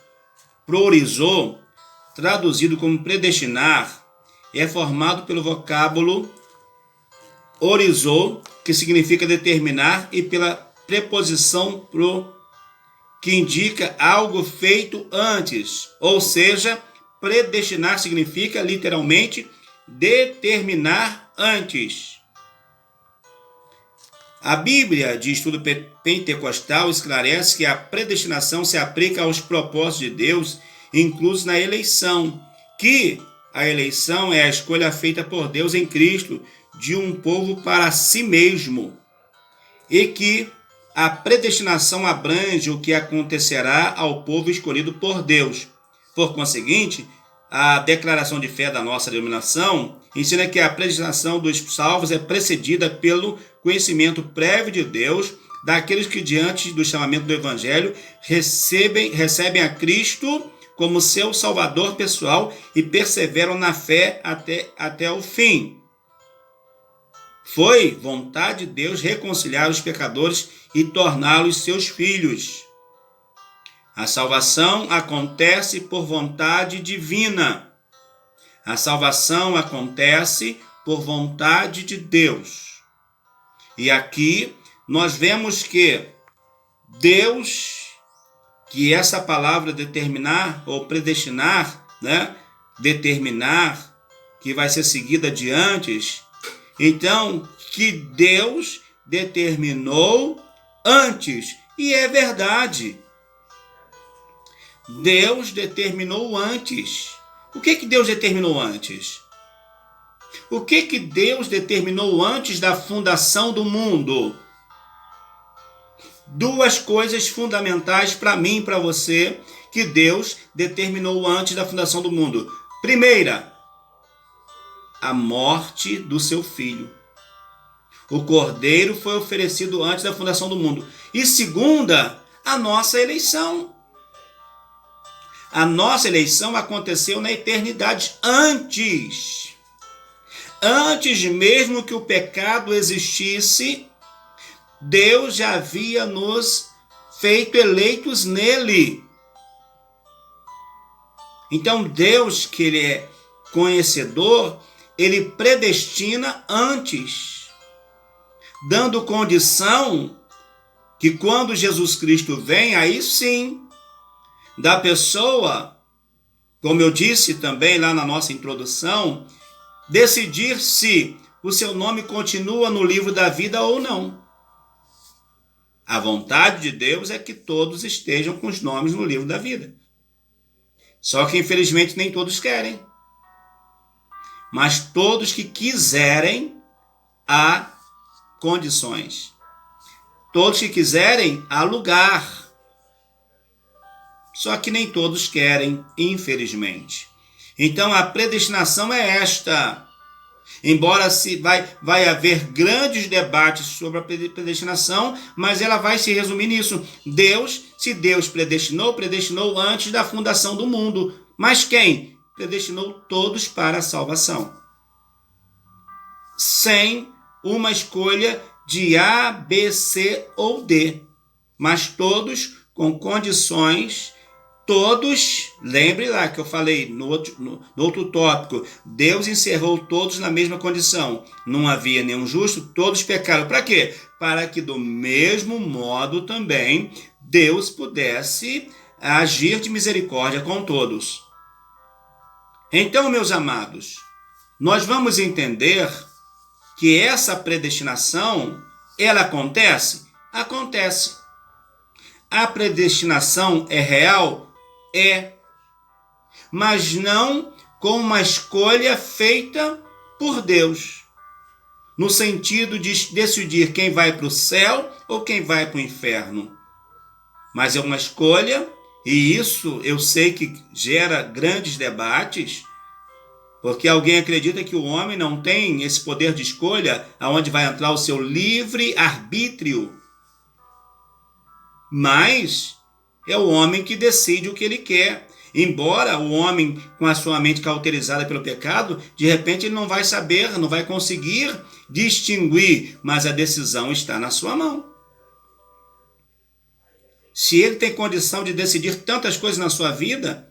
proorizo, traduzido como predestinar, é formado pelo vocábulo orizo, que significa determinar, e pela preposição pro, que indica algo feito antes. Ou seja, predestinar significa literalmente determinar antes. A Bíblia de Estudo Pentecostal esclarece que a predestinação se aplica aos propósitos de Deus inclusos na eleição, que a eleição é a escolha feita por Deus em Cristo de um povo para si mesmo, e que a predestinação abrange o que acontecerá ao povo escolhido por Deus. Por conseguinte, a declaração de fé da nossa denominação ensina que a predestinação dos salvos é precedida pelo conhecimento prévio de Deus daqueles que, diante do chamamento do Evangelho, recebem a Cristo como seu Salvador pessoal e perseveram na fé até o fim. Foi vontade de Deus reconciliar os pecadores e torná-los seus filhos. A salvação acontece por vontade divina. A salvação acontece por vontade de Deus. E aqui nós vemos que Deus, que essa palavra determinar ou predestinar, né? Determinar, que vai ser seguida de antes. Então, que Deus determinou antes. E é verdade. Deus determinou antes. O que Deus determinou antes? O que Deus determinou antes da fundação do mundo? Duas coisas fundamentais para mim e para você que Deus determinou antes da fundação do mundo. Primeira, a morte do seu filho. O cordeiro foi oferecido antes da fundação do mundo. E segunda, a nossa eleição. A nossa eleição aconteceu na eternidade, antes mesmo que o pecado existisse, Deus já havia nos feito eleitos nele. Então Deus, que ele é conhecedor, ele predestina antes, dando condição que quando Jesus Cristo vem, aí sim, da pessoa, como eu disse também lá na nossa introdução, decidir se o seu nome continua no livro da vida ou não. A vontade de Deus é que todos estejam com os nomes no livro da vida. Só que, infelizmente, nem todos querem. Mas todos que quiserem, há condições. Todos que quiserem, há lugar. Só que nem todos querem, infelizmente. Então, a predestinação é esta. Embora vai haver grandes debates sobre a predestinação, mas ela vai se resumir nisso. Se Deus predestinou antes da fundação do mundo. Mas quem? Predestinou todos para a salvação. Sem uma escolha de A, B, C ou D. Mas todos com condições. Todos, lembre lá que eu falei no outro tópico, Deus encerrou todos na mesma condição. Não havia nenhum justo, todos pecaram. Para quê? Para que do mesmo modo também Deus pudesse agir de misericórdia com todos. Então, meus amados, nós vamos entender que essa predestinação, ela acontece? Acontece. A predestinação é real? É, mas não com uma escolha feita por Deus, no sentido de decidir quem vai para o céu ou quem vai para o inferno. Mas é uma escolha, e isso eu sei que gera grandes debates, porque alguém acredita que o homem não tem esse poder de escolha, aonde vai entrar o seu livre arbítrio. Mas é o homem que decide o que ele quer. Embora o homem, com a sua mente cauterizada pelo pecado, de repente ele não vai saber, não vai conseguir distinguir, mas a decisão está na sua mão. Se ele tem condição de decidir tantas coisas na sua vida,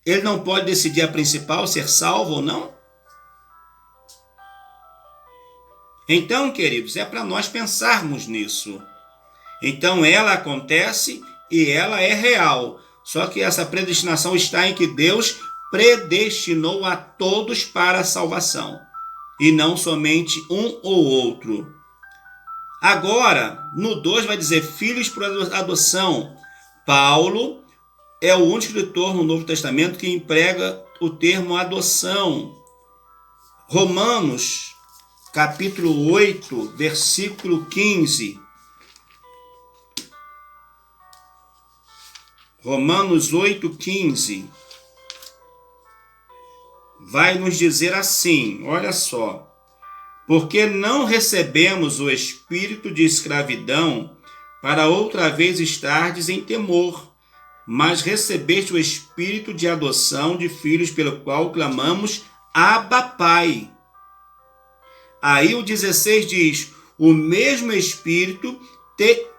ele não pode decidir a principal, ser salvo ou não? Então, queridos, é para nós pensarmos nisso. Então ela acontece e ela é real. Só que essa predestinação está em que Deus predestinou a todos para a salvação. E não somente um ou outro. Agora, no 2 vai dizer filhos por adoção. Paulo é o único escritor no Novo Testamento que emprega o termo adoção. Romanos, capítulo 8, versículo 15. Romanos 8,15 vai nos dizer assim, olha só. Porque não recebemos o espírito de escravidão para outra vez estardes em temor, mas recebeste o espírito de adoção de filhos pelo qual clamamos Abba, Pai. Aí o 16 diz, o mesmo espírito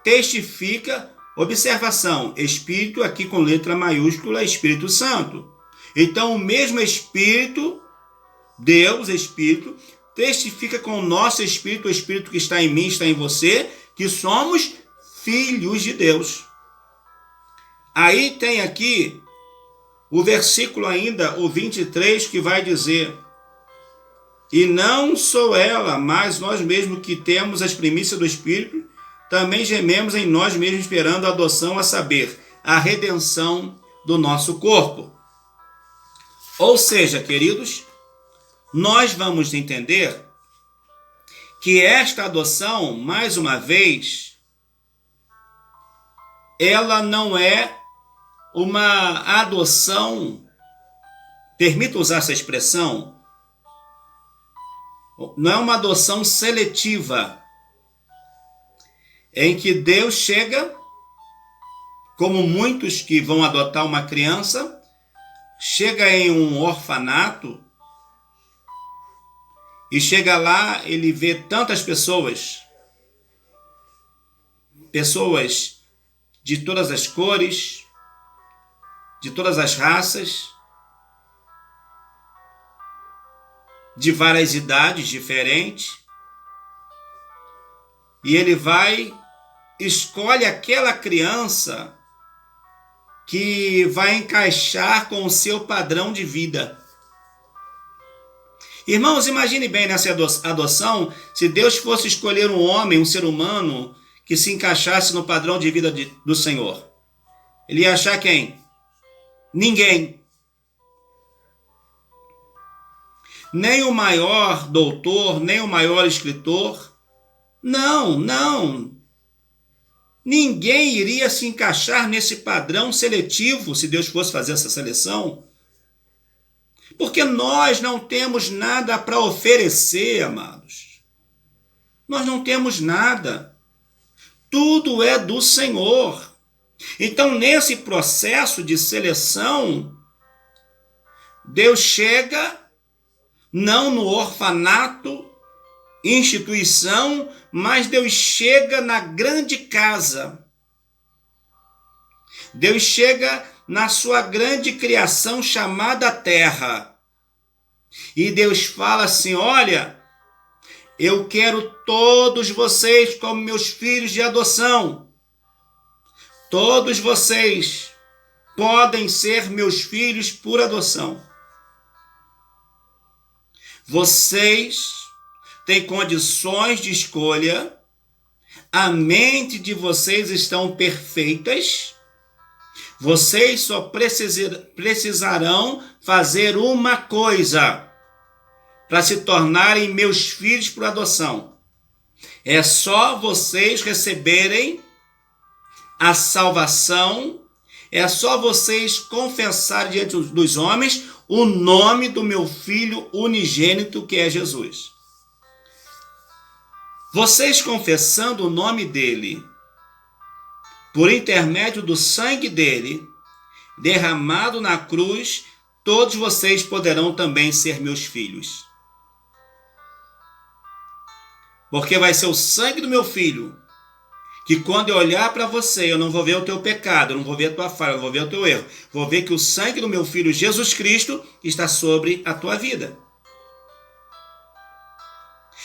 testifica. Observação, Espírito aqui com letra maiúscula, Espírito Santo. Então, o mesmo Espírito, Deus, Espírito, testifica com o nosso Espírito, o Espírito que está em mim, está em você, que somos filhos de Deus. Aí tem aqui o versículo ainda, o 23, que vai dizer, e não sou ela, mas nós mesmos que temos as primícias do Espírito, também gememos em nós mesmos esperando a adoção, a saber, a redenção do nosso corpo. Ou seja, queridos, nós vamos entender que esta adoção, mais uma vez, ela não é uma adoção, permita usar essa expressão, não é uma adoção seletiva, em que Deus chega, como muitos que vão adotar uma criança, chega em um orfanato e chega lá, ele vê tantas pessoas de todas as cores, de todas as raças, de várias idades diferentes, e ele vai, escolhe aquela criança que vai encaixar com o seu padrão de vida. Irmãos, imagine bem nessa adoção, se Deus fosse escolher um homem, um ser humano, que se encaixasse no padrão de vida do Senhor. Ele ia achar quem? Ninguém. Nem o maior doutor, nem o maior escritor. Não. Ninguém iria se encaixar nesse padrão seletivo se Deus fosse fazer essa seleção. Porque nós não temos nada para oferecer, amados. Nós não temos nada. Tudo é do Senhor. Então, nesse processo de seleção, Deus chega, não no orfanato, instituição, mas Deus chega na grande casa. Deus chega na sua grande criação chamada terra. E Deus fala assim: olha, eu quero todos vocês como meus filhos de adoção. Todos vocês podem ser meus filhos por adoção. Vocês têm condições de escolha, a mente de vocês estão perfeitas, vocês só precisarão fazer uma coisa para se tornarem meus filhos por adoção. É só vocês receberem a salvação, é só vocês confessarem diante dos homens o nome do meu Filho unigênito, que é Jesus. Vocês confessando o nome dele, por intermédio do sangue dele, derramado na cruz, todos vocês poderão também ser meus filhos. Porque vai ser o sangue do meu Filho, que quando eu olhar para você, eu não vou ver o teu pecado, eu não vou ver a tua falha, eu não vou ver o teu erro. Vou ver que o sangue do meu Filho Jesus Cristo está sobre a tua vida.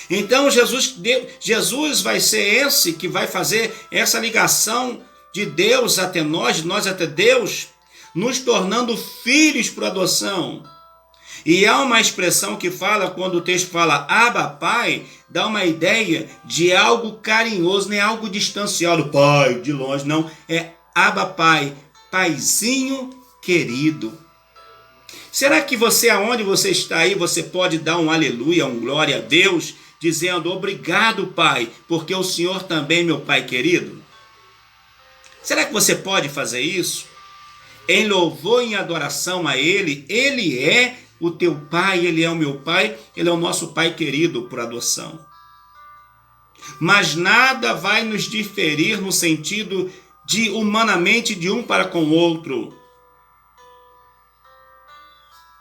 Então Jesus vai ser esse que vai fazer essa ligação de Deus até nós, de nós até Deus, nos tornando filhos por adoção. E há uma expressão que fala, quando o texto fala Abba, Pai, dá uma ideia de algo carinhoso, nem algo distanciado, Pai, de longe, não. É Abba, Pai, Paizinho querido. Será que você, aonde você está aí, você pode dar um aleluia, um glória a Deus, dizendo obrigado, Pai, porque o Senhor também é meu Pai querido? Será que você pode fazer isso? Em louvor e em adoração a Ele, Ele é o teu Pai, Ele é o meu Pai, Ele é o nosso Pai querido por adoção. Mas nada vai nos diferir no sentido de humanamente de um para com o outro.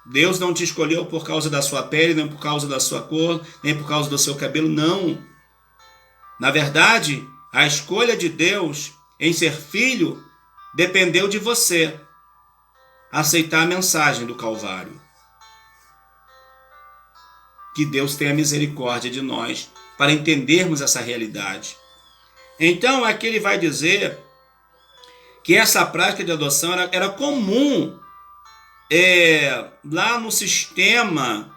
Deus não te escolheu por causa da sua pele, nem por causa da sua cor, nem por causa do seu cabelo, não. Na verdade, a escolha de Deus em ser filho dependeu de você aceitar a mensagem do Calvário. Que Deus tenha misericórdia de nós para entendermos essa realidade. Então, aqui ele vai dizer que essa prática de adoção era comum lá no sistema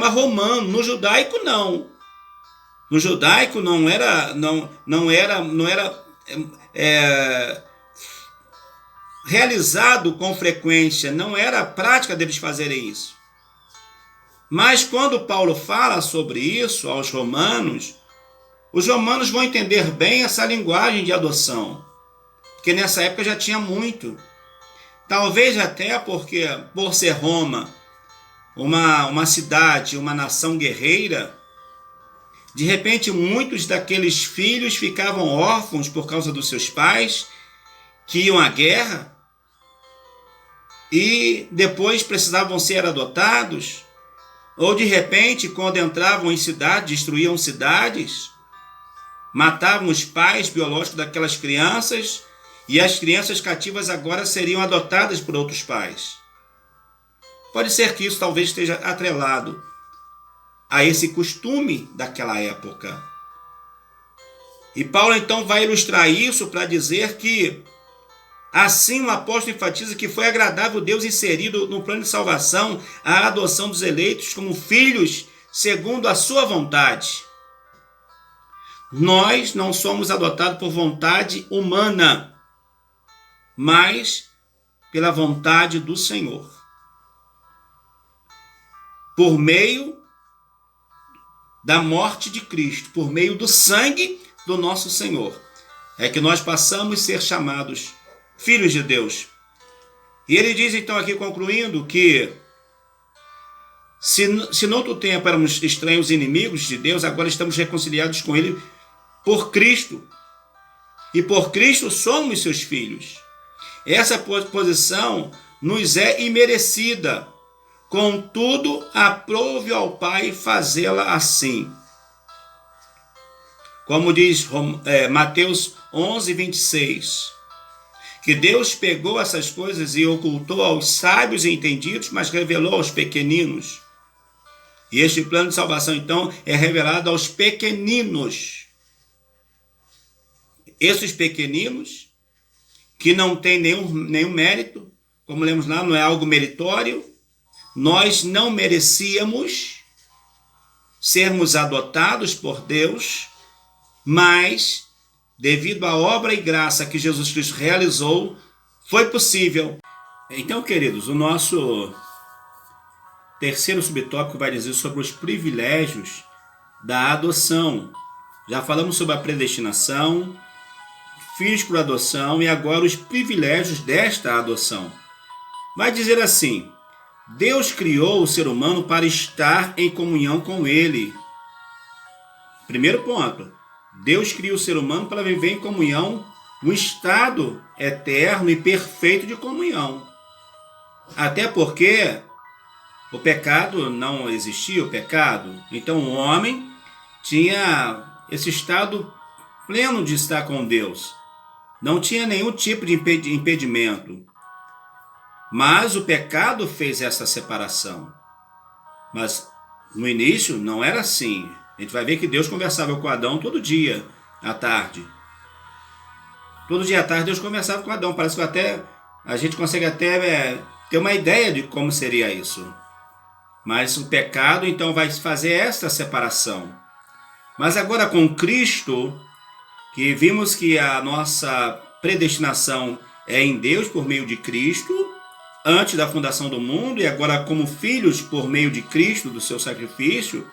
romano. No judaico não. No judaico não era realizado com frequência, não era a prática deles fazerem isso. Mas quando Paulo fala sobre isso aos romanos, os romanos vão entender bem essa linguagem de adoção, porque nessa época já tinha muito. Talvez até porque, por ser Roma uma cidade, uma nação guerreira, de repente muitos daqueles filhos ficavam órfãos por causa dos seus pais, que iam à guerra, e depois precisavam ser adotados, ou de repente, quando entravam em cidades, destruíam cidades, matavam os pais biológicos daquelas crianças, e as crianças cativas agora seriam adotadas por outros pais. Pode ser que isso talvez esteja atrelado a esse costume daquela época. E Paulo então vai ilustrar isso para dizer que Assim, o apóstolo enfatiza que foi agradável Deus inserido no plano de salvação a adoção dos eleitos como filhos segundo a sua vontade. Nós não somos adotados por vontade humana, mas pela vontade do Senhor. Por meio da morte de Cristo, por meio do sangue do nosso Senhor, é que nós passamos a ser chamados filhos de Deus. E ele diz então aqui, concluindo, que se no outro tempo éramos estranhos e inimigos de Deus, agora estamos reconciliados com Ele por Cristo. E por Cristo somos seus filhos. Essa posição nos é imerecida. Contudo, aprove ao Pai fazê-la assim. Como diz Mateus 11, 26. Que Deus pegou essas coisas e ocultou aos sábios e entendidos, mas revelou aos pequeninos. E este plano de salvação, então, é revelado aos pequeninos. Esses pequeninos, que não têm nenhum mérito, como lemos lá, não é algo meritório, nós não merecíamos sermos adotados por Deus, mas, devido à obra e graça que Jesus Cristo realizou, foi possível. Então, queridos, o nosso terceiro subtópico vai dizer sobre os privilégios da adoção. Já falamos sobre a predestinação, filhos por adoção e agora os privilégios desta adoção. Vai dizer assim: Deus criou o ser humano para estar em comunhão com Ele. Primeiro ponto. Deus cria o ser humano para viver em comunhão, um estado eterno e perfeito de comunhão. Até porque o pecado não existia, o pecado. Então o homem tinha esse estado pleno de estar com Deus. Não tinha nenhum tipo de impedimento. Mas o pecado fez essa separação. Mas no início não era assim. A gente vai ver que Deus conversava com Adão todo dia, à tarde. Todo dia à tarde Deus conversava com Adão. Parece que a gente consegue até ter uma ideia de como seria isso. Mas o pecado então vai fazer esta separação. Mas agora com Cristo, que vimos que a nossa predestinação é em Deus por meio de Cristo, antes da fundação do mundo, e agora como filhos por meio de Cristo, do seu sacrifício,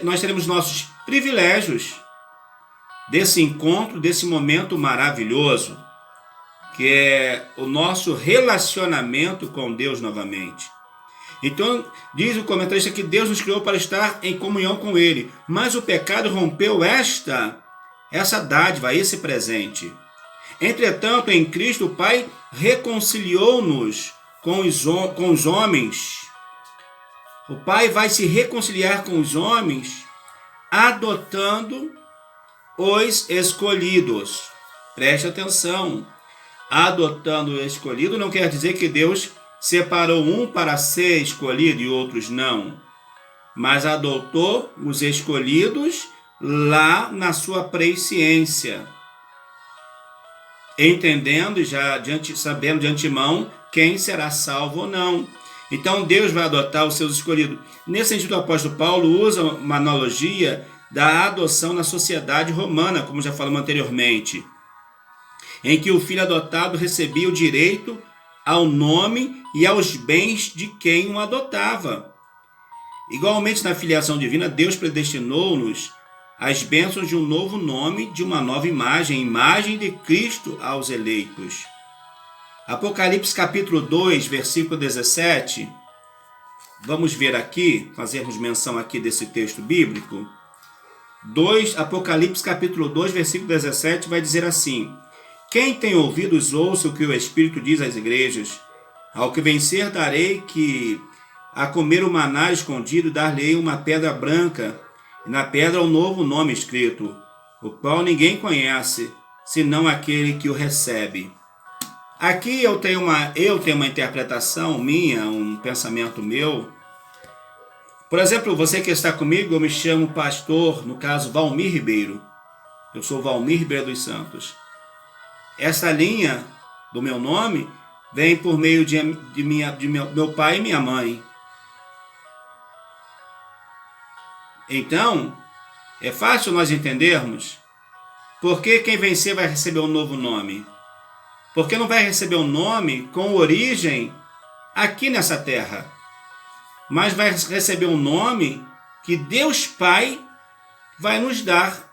nós teremos nossos privilégios desse encontro, desse momento maravilhoso, que é o nosso relacionamento com Deus novamente. Então, diz o comentarista que Deus nos criou para estar em comunhão com Ele, mas o pecado rompeu essa dádiva, esse presente. Entretanto, em Cristo, o Pai reconciliou-nos com os homens. O Pai vai se reconciliar com os homens, adotando os escolhidos. Preste atenção. Adotando o escolhido não quer dizer que Deus separou um para ser escolhido e outros não. Mas adotou os escolhidos lá na sua presciência, entendendo e já sabendo de antemão quem será salvo ou não. Então Deus vai adotar os seus escolhidos. Nesse sentido, o apóstolo Paulo usa uma analogia da adoção na sociedade romana, como já falamos anteriormente, em que o filho adotado recebia o direito ao nome e aos bens de quem o adotava. Igualmente, na filiação divina, Deus predestinou-nos as bênçãos de um novo nome, de uma nova imagem, imagem de Cristo aos eleitos. Apocalipse capítulo 2, versículo 17. Vamos ver aqui, fazermos menção aqui desse texto bíblico. Apocalipse capítulo 2, versículo 17 vai dizer assim: Quem tem ouvidos, ouça o que o Espírito diz às igrejas. Ao que vencer darei que a comer o maná escondido, dar-lhe uma pedra branca, e na pedra um novo nome escrito, o qual ninguém conhece, senão aquele que o recebe. Aqui eu tenho uma interpretação minha, um pensamento meu. Por exemplo, você que está comigo, eu me chamo pastor, no caso, Valmir Ribeiro. Eu sou Valmir Ribeiro dos Santos. Essa linha do meu nome vem por meio de meu pai e minha mãe. Então, é fácil nós entendermos por que quem vencer vai receber um novo nome. Porque não vai receber um nome com origem aqui nessa terra, mas vai receber um nome que Deus Pai vai nos dar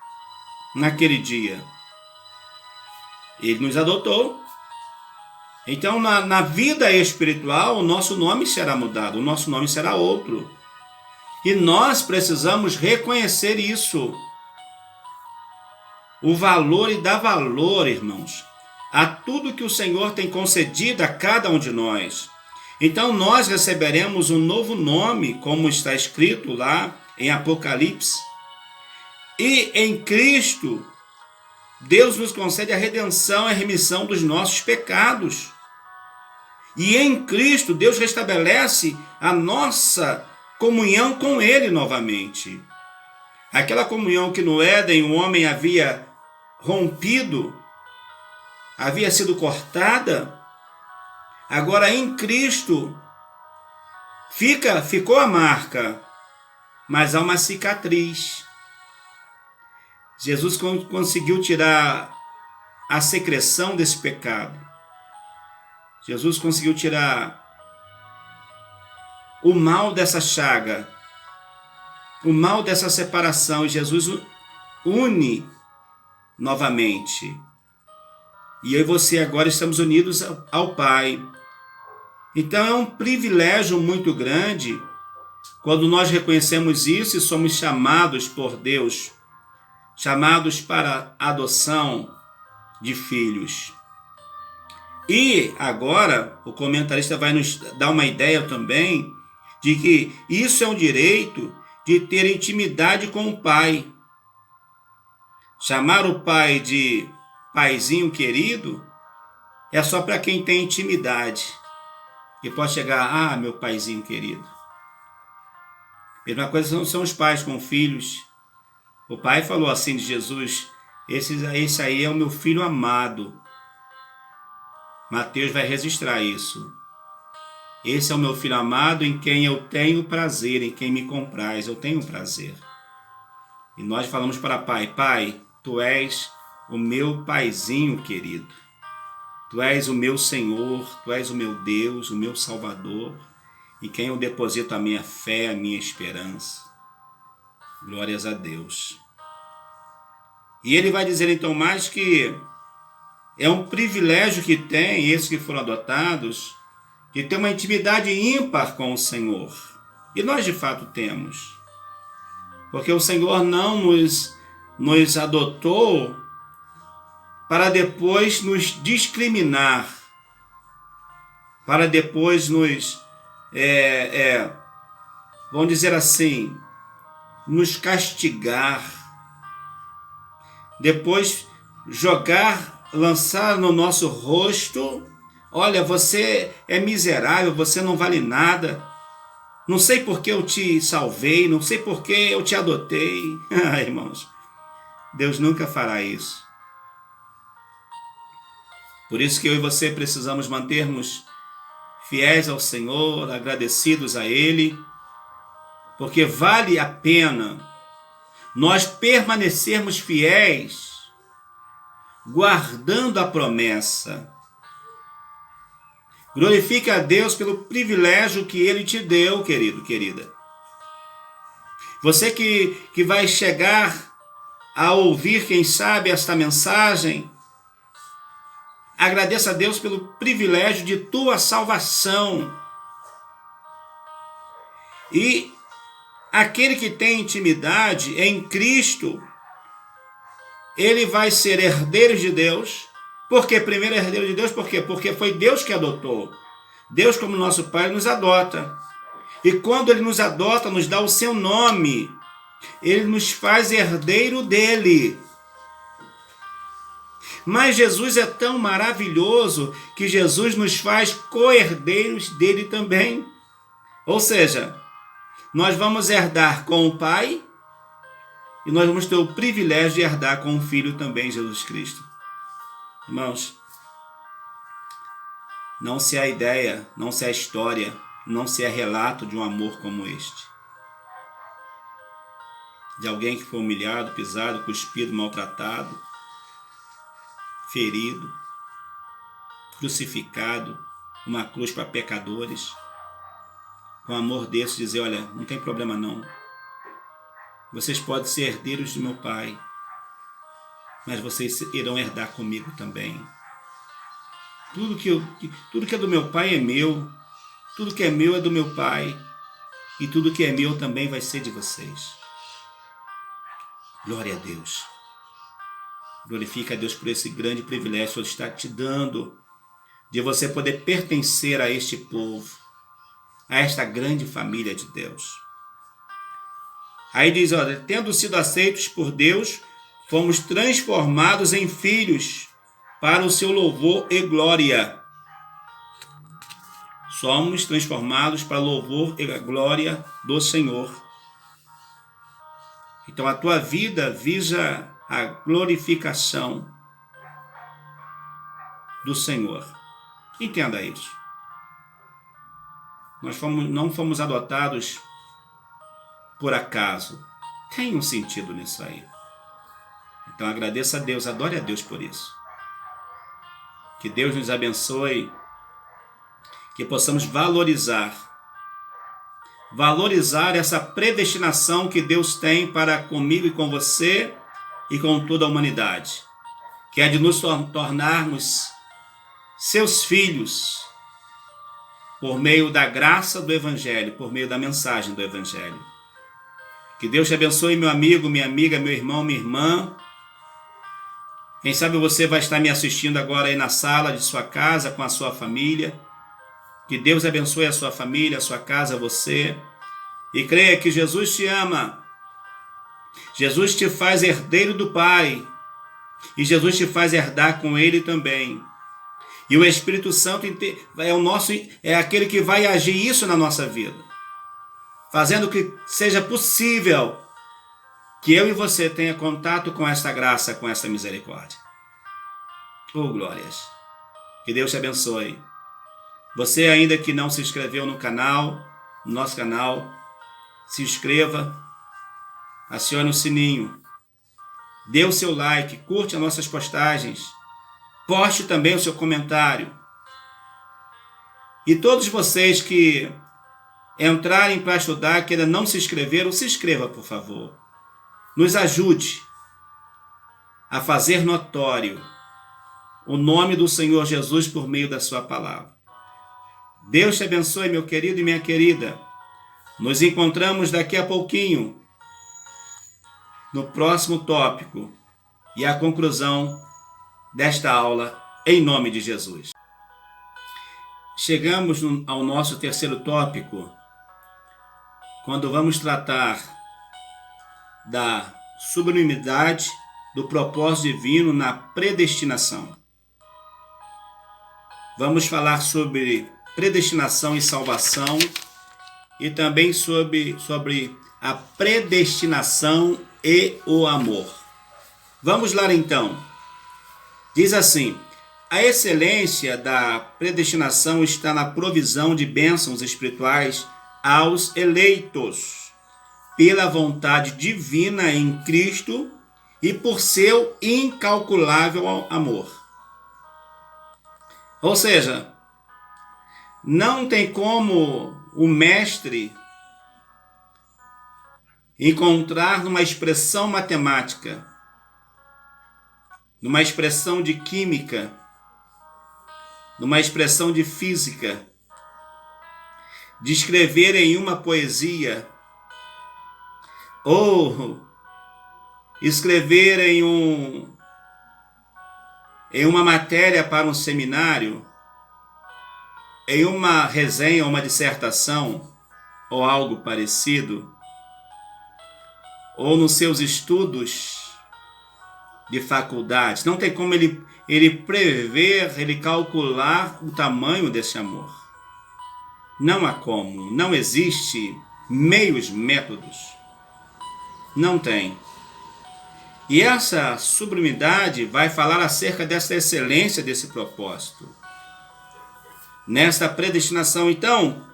naquele dia. Ele nos adotou. Então, na vida espiritual, o nosso nome será mudado, o nosso nome será outro. E nós precisamos reconhecer isso. O valor e dar valor, irmãos, a tudo que o Senhor tem concedido a cada um de nós. Então nós receberemos um novo nome, como está escrito lá em Apocalipse. E em Cristo, Deus nos concede a redenção e a remissão dos nossos pecados. E em Cristo, Deus restabelece a nossa comunhão com Ele novamente. Aquela comunhão que no Éden o homem havia rompido, havia sido cortada, agora em Cristo ficou a marca, mas há uma cicatriz. Jesus conseguiu tirar a secreção desse pecado. Jesus conseguiu tirar o mal dessa chaga, o mal dessa separação, e Jesus une novamente. E eu e você agora estamos unidos ao Pai. Então é um privilégio muito grande quando nós reconhecemos isso e somos chamados por Deus, chamados para a adoção de filhos. E agora o comentarista vai nos dar uma ideia também de que isso é um direito de ter intimidade com o Pai. Chamar o Pai de paizinho querido é só para quem tem intimidade. E pode chegar, meu paizinho querido. Mesma coisa são os pais com filhos. O Pai falou assim de Jesus, esse aí é o meu filho amado. Mateus vai registrar isso. Esse é o meu filho amado em quem eu tenho prazer, em quem me compraz, eu tenho prazer. E nós falamos para Pai, Pai, Tu és o meu paizinho querido. Tu és o meu Senhor, Tu és o meu Deus, o meu Salvador, em quem eu deposito a minha fé, a minha esperança. Glórias a Deus. E ele vai dizer então mais que é um privilégio que tem esses que foram adotados, de ter uma intimidade ímpar com o Senhor. E nós de fato temos. Porque o Senhor não nos adotou para depois nos discriminar, para depois nos, vamos dizer assim, nos castigar, depois lançar no nosso rosto, olha, você é miserável, você não vale nada, não sei por que eu te salvei, não sei por que eu te adotei. Irmãos, Deus nunca fará isso. Por isso que eu e você precisamos mantermos fiéis ao Senhor, agradecidos a Ele, porque vale a pena nós permanecermos fiéis, guardando a promessa. Glorifique a Deus pelo privilégio que Ele te deu, querido, querida. Você que vai chegar a ouvir, quem sabe, esta mensagem, agradeça a Deus pelo privilégio de tua salvação. E aquele que tem intimidade em Cristo, ele vai ser herdeiro de Deus. Por que primeiro herdeiro de Deus? Por quê? Porque foi Deus que adotou. Deus, como nosso Pai, nos adota. E quando Ele nos adota, nos dá o seu nome. Ele nos faz herdeiro dele. Mas Jesus é tão maravilhoso que Jesus nos faz co-herdeiros dele também. Ou seja, nós vamos herdar com o Pai e nós vamos ter o privilégio de herdar com o Filho também, Jesus Cristo. Irmãos, Não se há ideia, não se há história, não se há relato de um amor como este. De alguém que foi humilhado, pisado, cuspido, maltratado, ferido, crucificado, uma cruz para pecadores. Com amor desse dizer, olha, não tem problema não. Vocês podem ser herdeiros do meu Pai, mas vocês irão herdar comigo também. Tudo que é do meu Pai é meu, tudo que é meu é do meu Pai, e tudo que é meu também vai ser de vocês. Glória a Deus. Glorifica a Deus por esse grande privilégio que Ele está te dando, de você poder pertencer a este povo, a esta grande família de Deus. Aí diz, olha, tendo sido aceitos por Deus, fomos transformados em filhos para o seu louvor e glória. Somos transformados para o louvor e a glória do Senhor. Então a tua vida visa a glorificação do Senhor. Entenda isso. Nós não fomos adotados por acaso. Tem um sentido nisso aí. Então agradeça a Deus, adore a Deus por isso. Que Deus nos abençoe, que possamos valorizar essa predestinação que Deus tem para comigo e com você e com toda a humanidade, que é de nos tornarmos seus filhos por meio da graça do Evangelho, por meio da mensagem do Evangelho. Que Deus te abençoe, meu amigo, minha amiga, meu irmão, minha irmã. Quem sabe você vai estar me assistindo agora aí na sala de sua casa, com a sua família. Que Deus abençoe a sua família, a sua casa, você. E creia que Jesus te ama. Jesus te faz herdeiro do Pai. E Jesus te faz herdar com Ele também. E o Espírito Santo é aquele que vai agir isso na nossa vida. Fazendo que seja possível que eu e você tenha contato com esta graça, com esta misericórdia. Oh, glórias. Que Deus te abençoe. Você ainda que não se inscreveu no canal, no nosso canal, se inscreva, acione o sininho, dê o seu like, curte as nossas postagens, poste também o seu comentário. E todos vocês que entrarem para estudar, que ainda não se inscreveram, se inscreva, por favor. Nos ajude a fazer notório o nome do Senhor Jesus por meio da sua palavra. Deus te abençoe, meu querido e minha querida. Nos encontramos daqui a pouquinho no próximo tópico e a conclusão desta aula em nome de Jesus. Chegamos ao nosso terceiro tópico, quando vamos tratar da sublimidade do propósito divino na predestinação. Vamos falar sobre predestinação e salvação e também sobre a predestinação e o amor. Vamos lá então. Diz assim: a excelência da predestinação está na provisão de bênçãos espirituais aos eleitos, pela vontade divina em Cristo e por seu incalculável amor. Ou seja, não tem como o mestre encontrar numa expressão matemática, numa expressão de química, numa expressão de física, descrever em uma poesia ou escrever em uma matéria para um seminário, em uma resenha, uma dissertação ou algo parecido, ou nos seus estudos de faculdade. Não tem como ele prever, ele calcular o tamanho desse amor. Não há como, não existe meios, métodos. Não tem. E essa sublimidade vai falar acerca dessa excelência desse propósito. nesta predestinação. Então,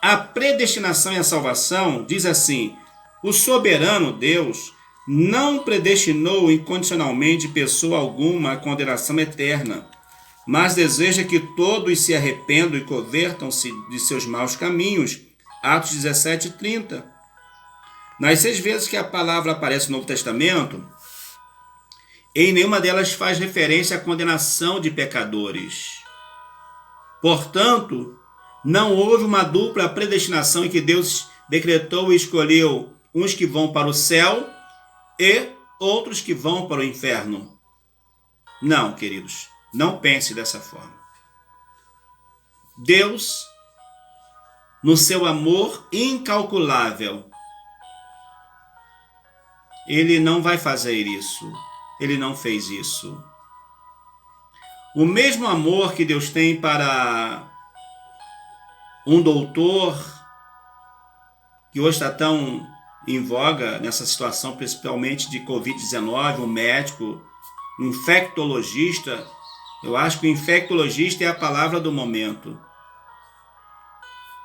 a predestinação e a salvação diz assim: o soberano Deus não predestinou incondicionalmente pessoa alguma à condenação eterna, mas deseja que todos se arrependam e convertam-se de seus maus caminhos. Atos 17, 30. Nas 6 vezes que a palavra aparece no Novo Testamento, em nenhuma delas faz referência à condenação de pecadores. Portanto, não houve uma dupla predestinação em que Deus decretou e escolheu uns que vão para o céu e outros que vão para o inferno. Não, queridos, não pense dessa forma. Deus, no seu amor incalculável, Ele não vai fazer isso. Ele não fez isso. O mesmo amor que Deus tem para um doutor, que hoje está tão em voga nessa situação, principalmente de Covid-19, um médico, um infectologista. Eu acho que o infectologista é a palavra do momento.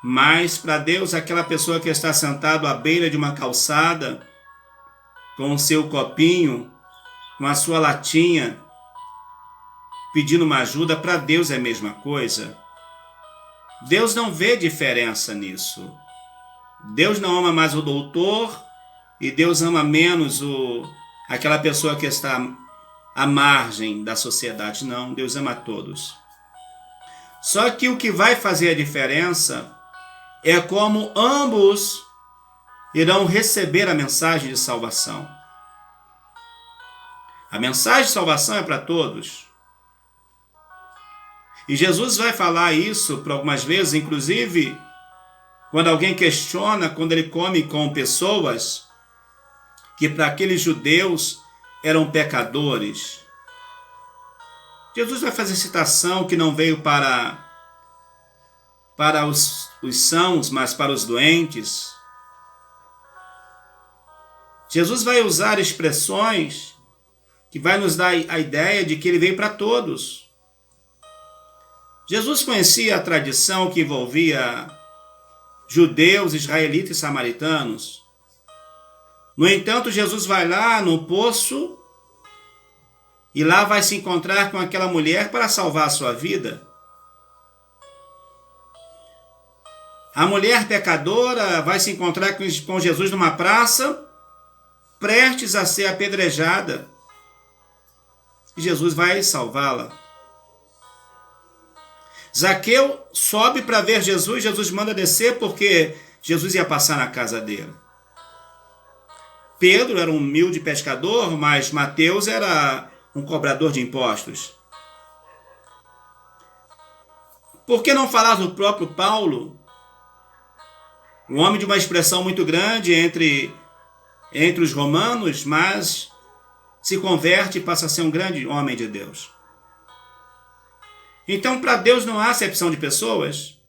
Mas para Deus, aquela pessoa que está sentado à beira de uma calçada, com o seu copinho, com a sua latinha, pedindo uma ajuda, para Deus é a mesma coisa. Deus não vê diferença nisso. Deus não ama mais o doutor e Deus ama menos aquela pessoa que está à margem da sociedade. Não, Deus ama todos. Só que o que vai fazer a diferença é como ambos irão receber a mensagem de salvação. A mensagem de salvação é para todos. E Jesus vai falar isso por algumas vezes, inclusive quando alguém questiona, quando ele come com pessoas que para aqueles judeus eram pecadores. Jesus vai fazer citação que não veio para os sãos, mas para os doentes. Jesus vai usar expressões que vai nos dar a ideia de que ele veio para todos. Jesus conhecia a tradição que envolvia judeus, israelitas e samaritanos. No entanto, Jesus vai lá no poço e lá vai se encontrar com aquela mulher para salvar a sua vida. A mulher pecadora vai se encontrar com Jesus numa praça, prestes a ser apedrejada. E Jesus vai salvá-la. Zaqueu sobe para ver Jesus, Jesus manda descer porque Jesus ia passar na casa dele. Pedro era um humilde pescador, mas Mateus era um cobrador de impostos. Por que não falar do próprio Paulo? Um homem de uma expressão muito grande entre os romanos, mas se converte e passa a ser um grande homem de Deus. Então, para Deus não há acepção de pessoas.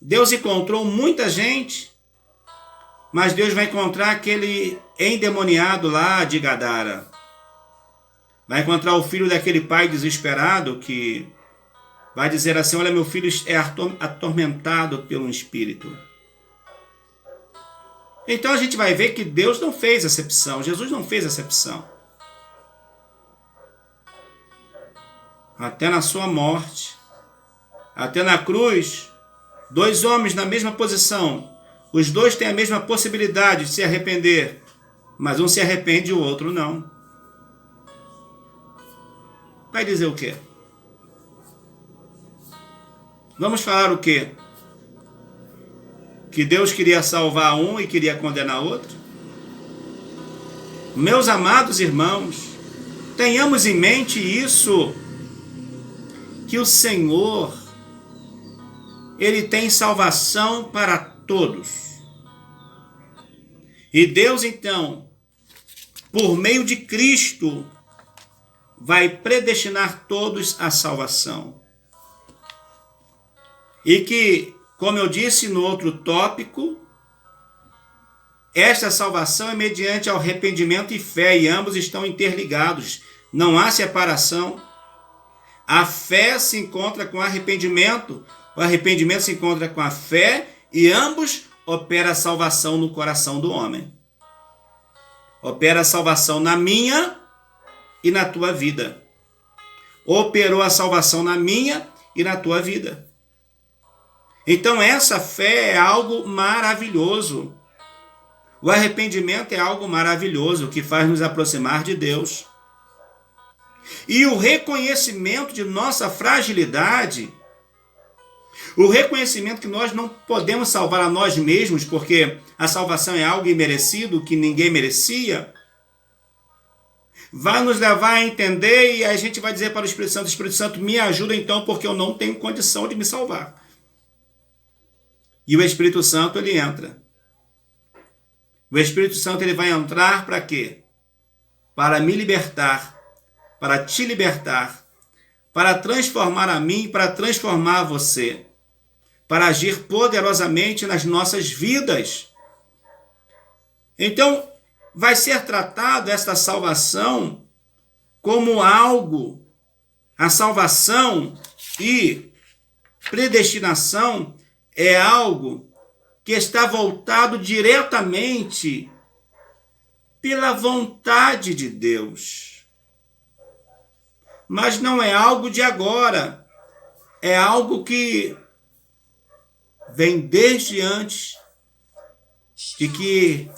Deus encontrou muita gente, mas Deus vai encontrar aquele endemoniado lá de Gadara. Vai encontrar o filho daquele pai desesperado que vai dizer assim: olha, meu filho é atormentado pelo espírito. Então a gente vai ver que Deus não fez acepção, Jesus não fez acepção. Até na sua morte, até na cruz, 2 homens na mesma posição, os 2 têm a mesma possibilidade de se arrepender, mas um se arrepende e o outro não. Vai dizer o quê? Vamos falar o quê? Que Deus queria salvar um e queria condenar outro? Meus amados irmãos, tenhamos em mente isso, que o Senhor, Ele tem salvação para todos. E Deus, então, por meio de Cristo, vai predestinar todos à salvação. E que, como eu disse no outro tópico, esta salvação é mediante ao arrependimento e fé, e ambos estão interligados. Não há separação. A fé se encontra com o O arrependimento se encontra com a fé e ambos operam a salvação no coração do homem. Opera a salvação na minha e na tua vida. Operou a salvação na minha e na tua vida. Então essa fé é algo maravilhoso. O arrependimento é algo maravilhoso que faz nos aproximar de Deus. E o reconhecimento de nossa fragilidade, o reconhecimento que nós não podemos salvar a nós mesmos, porque a salvação é algo imerecido, que ninguém merecia, vai nos levar a entender e a gente vai dizer para o Espírito Santo, me ajuda então, porque eu não tenho condição de me salvar. E o Espírito Santo, ele entra. O Espírito Santo, ele vai entrar para quê? Para me libertar, para te libertar, para transformar a mim, para transformar você, para agir poderosamente nas nossas vidas. Então, vai ser tratado esta salvação como algo, a salvação e predestinação é algo que está voltado diretamente pela vontade de Deus. Mas não é algo de agora, é algo que vem desde antes de que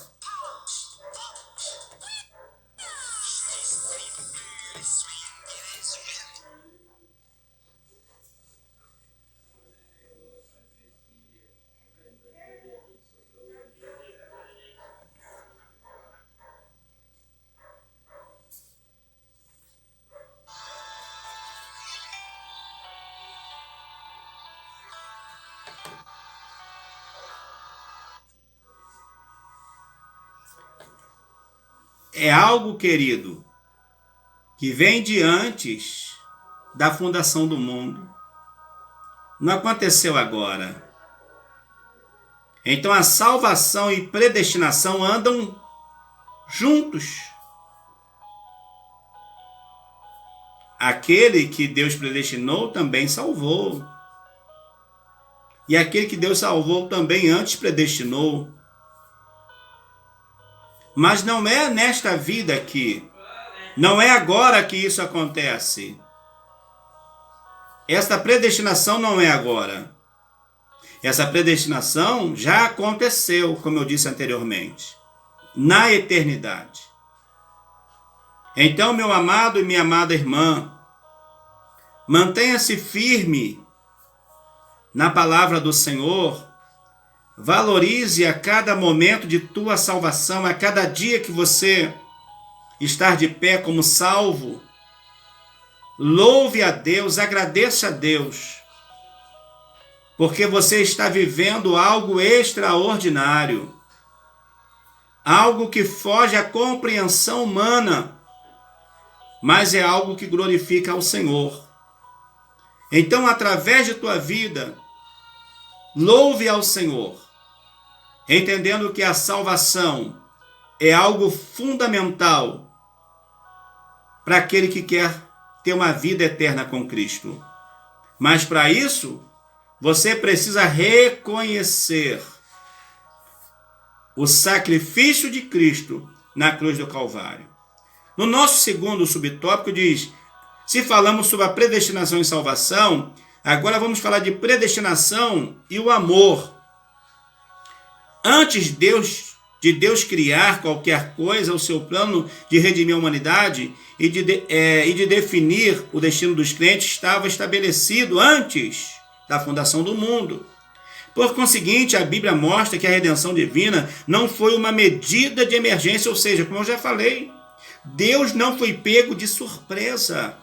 é algo, querido, que vem de antes da fundação do mundo. Não aconteceu agora. Então a salvação e predestinação andam juntos. Aquele que Deus predestinou também salvou. E aquele que Deus salvou também antes predestinou. Mas não é nesta vida aqui. Não é agora que isso acontece. Esta predestinação não é agora. Essa predestinação já aconteceu, como eu disse anteriormente, na eternidade. Então, meu amado e minha amada irmã, mantenha-se firme na palavra do Senhor. Valorize a cada momento de tua salvação, a cada dia que você estar de pé como salvo. Louve a Deus, agradeça a Deus, porque você está vivendo algo extraordinário, algo que foge à compreensão humana, mas é algo que glorifica ao Senhor. Então, através de tua vida, louve ao Senhor, entendendo que a salvação é algo fundamental para aquele que quer ter uma vida eterna com Cristo. Mas para isso, você precisa reconhecer o sacrifício de Cristo na cruz do Calvário. No nosso segundo subtópico diz, se falamos sobre a predestinação e salvação, agora vamos falar de predestinação e o amor. Antes de Deus criar qualquer coisa, o seu plano de redimir a humanidade e de definir o destino dos crentes estava estabelecido antes da fundação do mundo. Por conseguinte, a Bíblia mostra que a redenção divina não foi uma medida de emergência, ou seja, como eu já falei, Deus não foi pego de surpresa.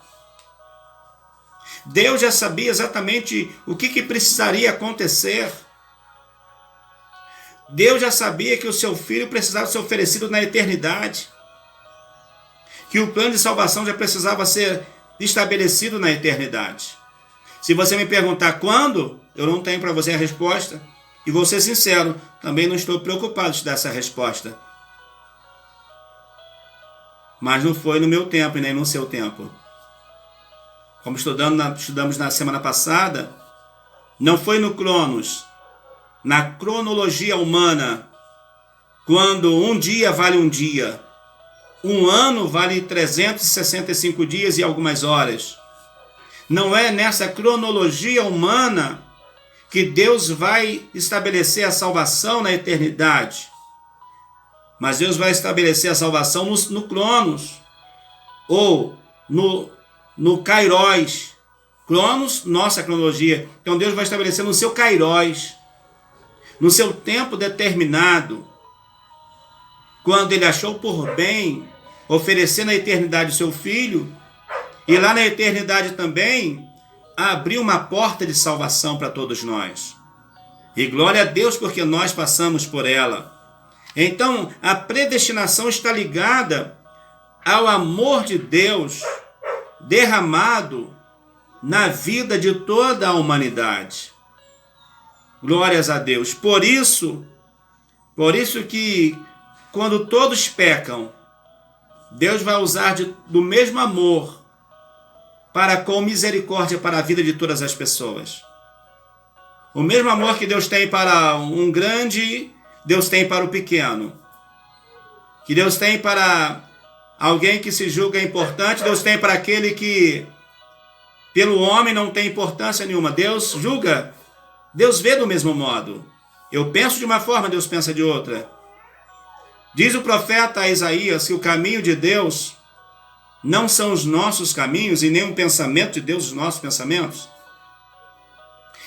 Deus já sabia exatamente o que precisaria acontecer. Deus já sabia que o seu filho precisava ser oferecido na eternidade. Que o plano de salvação já precisava ser estabelecido na eternidade. Se você me perguntar quando, eu não tenho para você a resposta. E vou ser sincero, também não estou preocupado de dar essa resposta. Mas não foi no meu tempo e nem no seu tempo. Como estudamos na semana passada, Não foi no Cronos, na cronologia humana, quando um dia vale um dia, um ano vale 365 dias e algumas horas. Não é nessa cronologia humana que Deus vai estabelecer a salvação na eternidade. Mas Deus vai estabelecer a salvação no Cronos, ou no Kairos. Cronos, nossa cronologia. Então Deus vai estabelecer no seu Kairos, no seu tempo determinado, quando ele achou por bem oferecer na eternidade o seu Filho, e lá na eternidade também abriu uma porta de salvação para todos nós. E glória a Deus porque nós passamos por ela. Então, a predestinação está ligada ao amor de Deus derramado na vida de toda a humanidade. Glórias a Deus. Por isso que quando todos pecam, Deus vai usar do mesmo amor para com misericórdia para a vida de todas as pessoas. O mesmo amor que Deus tem para um grande, Deus tem para o pequeno. Que Deus tem para alguém que se julga importante, Deus tem para aquele que pelo homem não tem importância nenhuma. Deus julga, Deus vê do mesmo modo. Eu penso de uma forma, Deus pensa de outra. Diz o profeta Isaías que o caminho de Deus não são os nossos caminhos e nem o pensamento de Deus os nossos pensamentos.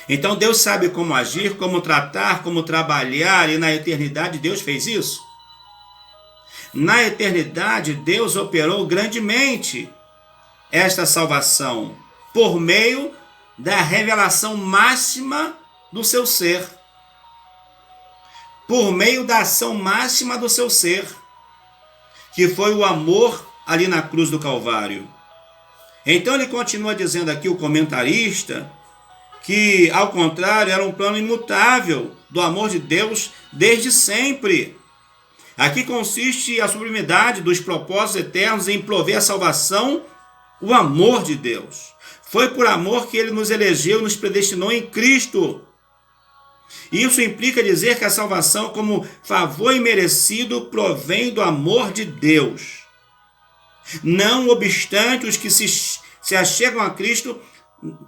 Então Deus sabe como agir, como tratar, como trabalhar, e na eternidade Deus fez isso. Na eternidade Deus operou grandemente esta salvação por meio da revelação máxima do seu ser. Por meio da ação máxima do seu ser, que foi o amor ali na cruz do Calvário. Então ele continua dizendo aqui, o comentarista, que ao contrário era um plano imutável do amor de Deus desde sempre. Aqui consiste a sublimidade dos propósitos eternos em prover a salvação, o amor de Deus. Foi por amor que ele nos elegeu e nos predestinou em Cristo. Isso implica dizer que a salvação, como favor imerecido, provém do amor de Deus. Não obstante, os que se achegam a Cristo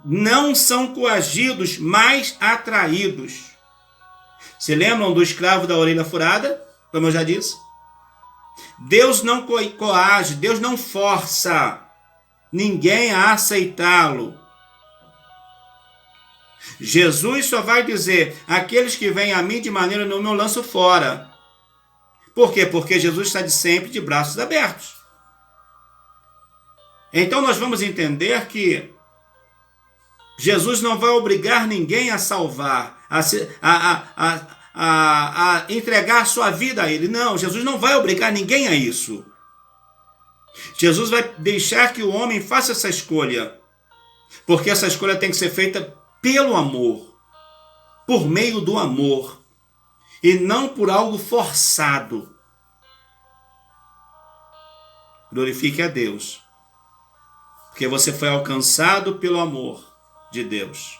não são coagidos, mas atraídos. Se lembram do escravo da orelha furada? Como eu já disse. Deus não coage, Deus não força ninguém a aceitá-lo. Jesus só vai dizer, aqueles que vêm a mim de maneira nenhuma eu lanço fora. Por quê? Porque Jesus está sempre de braços abertos. Então nós vamos entender que Jesus não vai obrigar ninguém a salvar, a entregar sua vida a Ele. Não, Jesus não vai obrigar ninguém a isso. Jesus vai deixar que o homem faça essa escolha, porque essa escolha tem que ser feita pelo amor, por meio do amor, e não por algo forçado. Glorifique a Deus, porque você foi alcançado pelo amor de Deus.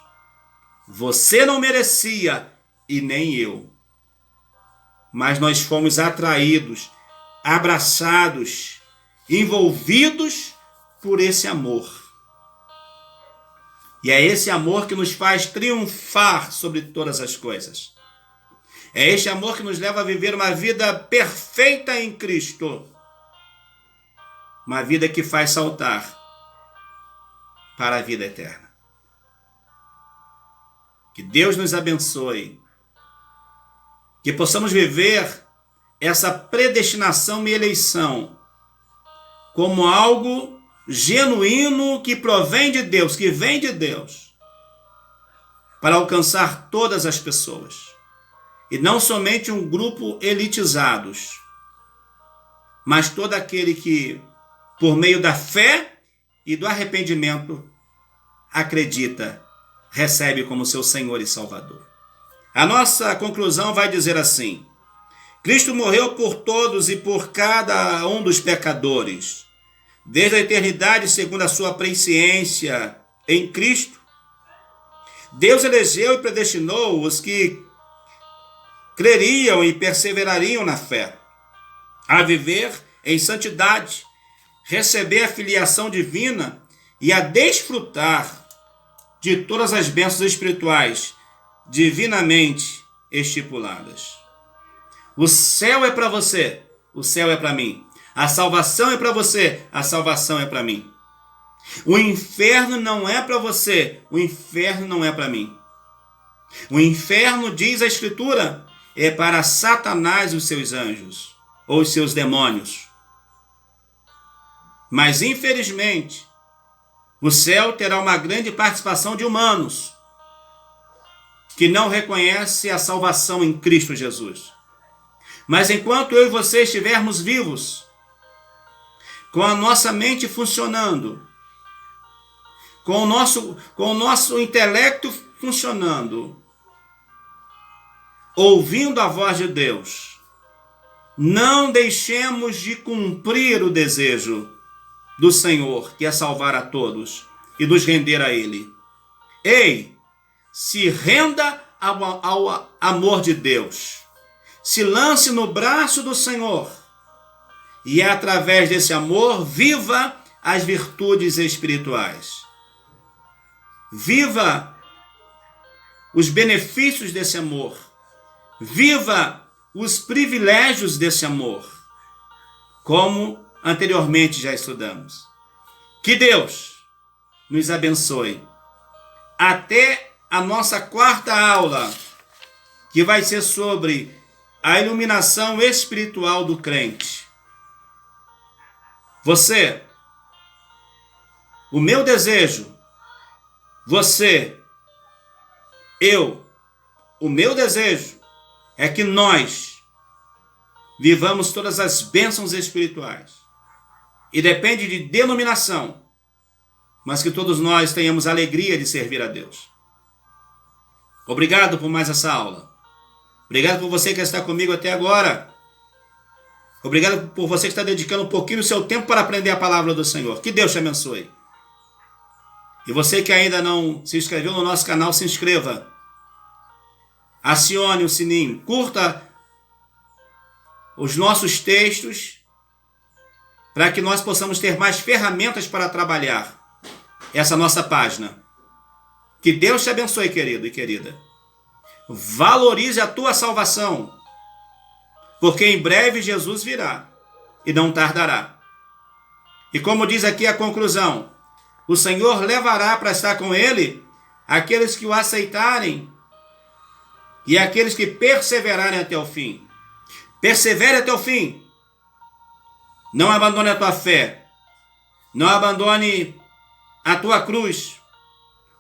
Você não merecia e nem eu, mas nós fomos atraídos, abraçados, envolvidos por esse amor. E é esse amor que nos faz triunfar sobre todas as coisas. É este amor que nos leva a viver uma vida perfeita em Cristo. Uma vida que faz saltar para a vida eterna. Que Deus nos abençoe. Que possamos viver essa predestinação e eleição como algo genuíno que provém de Deus, que vem de Deus, para alcançar todas as pessoas. E não somente um grupo elitizados, mas todo aquele que, por meio da fé e do arrependimento, acredita, recebe como seu Senhor e Salvador. A nossa conclusão vai dizer assim: Cristo morreu por todos e por cada um dos pecadores, desde a eternidade, segundo a sua presciência em Cristo, Deus elegeu e predestinou os que creriam e perseverariam na fé, a viver em santidade, receber a filiação divina e a desfrutar de todas as bênçãos espirituais divinamente estipuladas. O céu é para você, o céu é para mim. A salvação é para você, a salvação é para mim. O inferno não é para você, o inferno não é para mim. O inferno, diz a Escritura, é para Satanás e os seus anjos, ou os seus demônios. Mas, infelizmente, o céu terá uma grande participação de humanos que não reconhecem a salvação em Cristo Jesus. Mas enquanto eu e você estivermos vivos, com a nossa mente funcionando, com o nosso intelecto funcionando, ouvindo a voz de Deus, não deixemos de cumprir o desejo do Senhor, que é salvar a todos e nos render a Ele. Ei, se renda ao amor de Deus, se lance no braço do Senhor, e através desse amor, viva as virtudes espirituais. Viva os benefícios desse amor. Viva os privilégios desse amor, como anteriormente já estudamos. Que Deus nos abençoe. Até a nossa quarta aula, que vai ser sobre a iluminação espiritual do crente. Você, o meu desejo, você, eu, o meu desejo é que nós vivamos todas as bênçãos espirituais. E depende de denominação, mas que todos nós tenhamos a alegria de servir a Deus. Obrigado por mais essa aula. Obrigado por você que está comigo até agora. Obrigado por você que está dedicando um pouquinho do seu tempo para aprender a palavra do Senhor. Que Deus te abençoe. E você que ainda não se inscreveu no nosso canal, se inscreva. Acione o sininho. Curta os nossos textos para que nós possamos ter mais ferramentas para trabalhar essa nossa página. Que Deus te abençoe, querido e querida. Valorize a tua salvação, porque em breve Jesus virá e não tardará. E como diz aqui a conclusão, o Senhor levará para estar com Ele aqueles que o aceitarem e aqueles que perseverarem até o fim. Persevere até o fim. Não abandone a tua fé. Não abandone a tua cruz.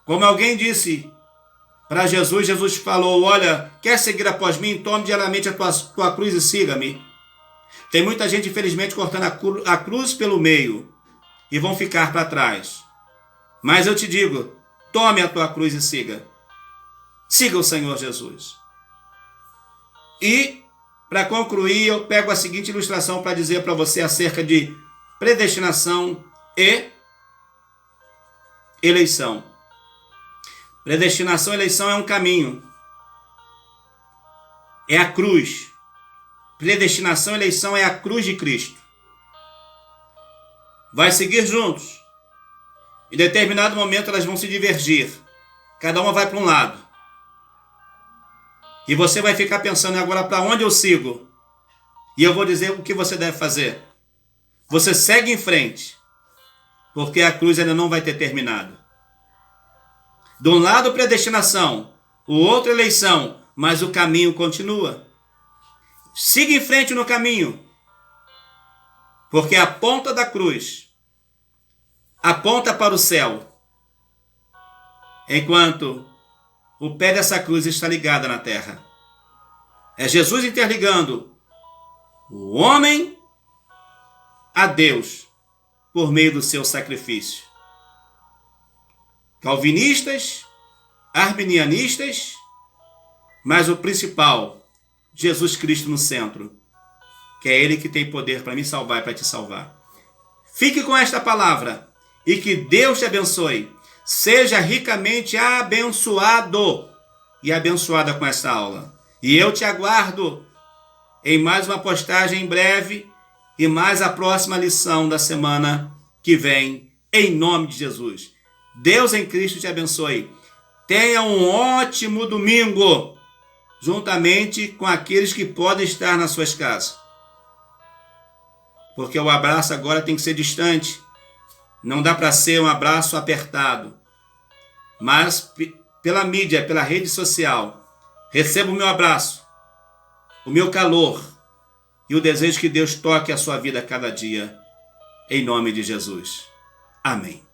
Como alguém disse para Jesus, Jesus falou, olha, quer seguir após mim? Tome diariamente a tua cruz e siga-me. Tem muita gente, infelizmente, cortando a cruz pelo meio e vão ficar para trás. Mas eu te digo, tome a tua cruz e siga. Siga o Senhor Jesus. E, para concluir, eu pego a seguinte ilustração para dizer para você acerca de predestinação e eleição. Predestinação e eleição é um caminho. É a cruz. Predestinação e eleição é a cruz de Cristo. Vai seguir juntos. Em determinado momento elas vão se divergir. Cada uma vai para um lado. E você vai ficar pensando agora para onde eu sigo. E eu vou dizer o que você deve fazer. Você segue em frente. Porque a cruz ainda não vai ter terminado. De um lado predestinação, o outro eleição, mas o caminho continua. Siga em frente no caminho. Porque a ponta da cruz aponta para o céu. Enquanto o pé dessa cruz está ligado na terra. É Jesus interligando o homem a Deus por meio do seu sacrifício. Calvinistas, arminianistas, mas o principal, Jesus Cristo no centro, que é Ele que tem poder para me salvar e para te salvar. Fique com esta palavra e que Deus te abençoe. Seja ricamente abençoado e abençoada com esta aula. E eu te aguardo em mais uma postagem em breve e mais a próxima lição da semana que vem, em nome de Jesus. Deus em Cristo te abençoe. Tenha um ótimo domingo, juntamente com aqueles que podem estar nas suas casas. Porque o abraço agora tem que ser distante. Não dá para ser um abraço apertado. Mas pela mídia, pela rede social, receba o meu abraço, o meu calor e o desejo que Deus toque a sua vida a cada dia, em nome de Jesus. Amém.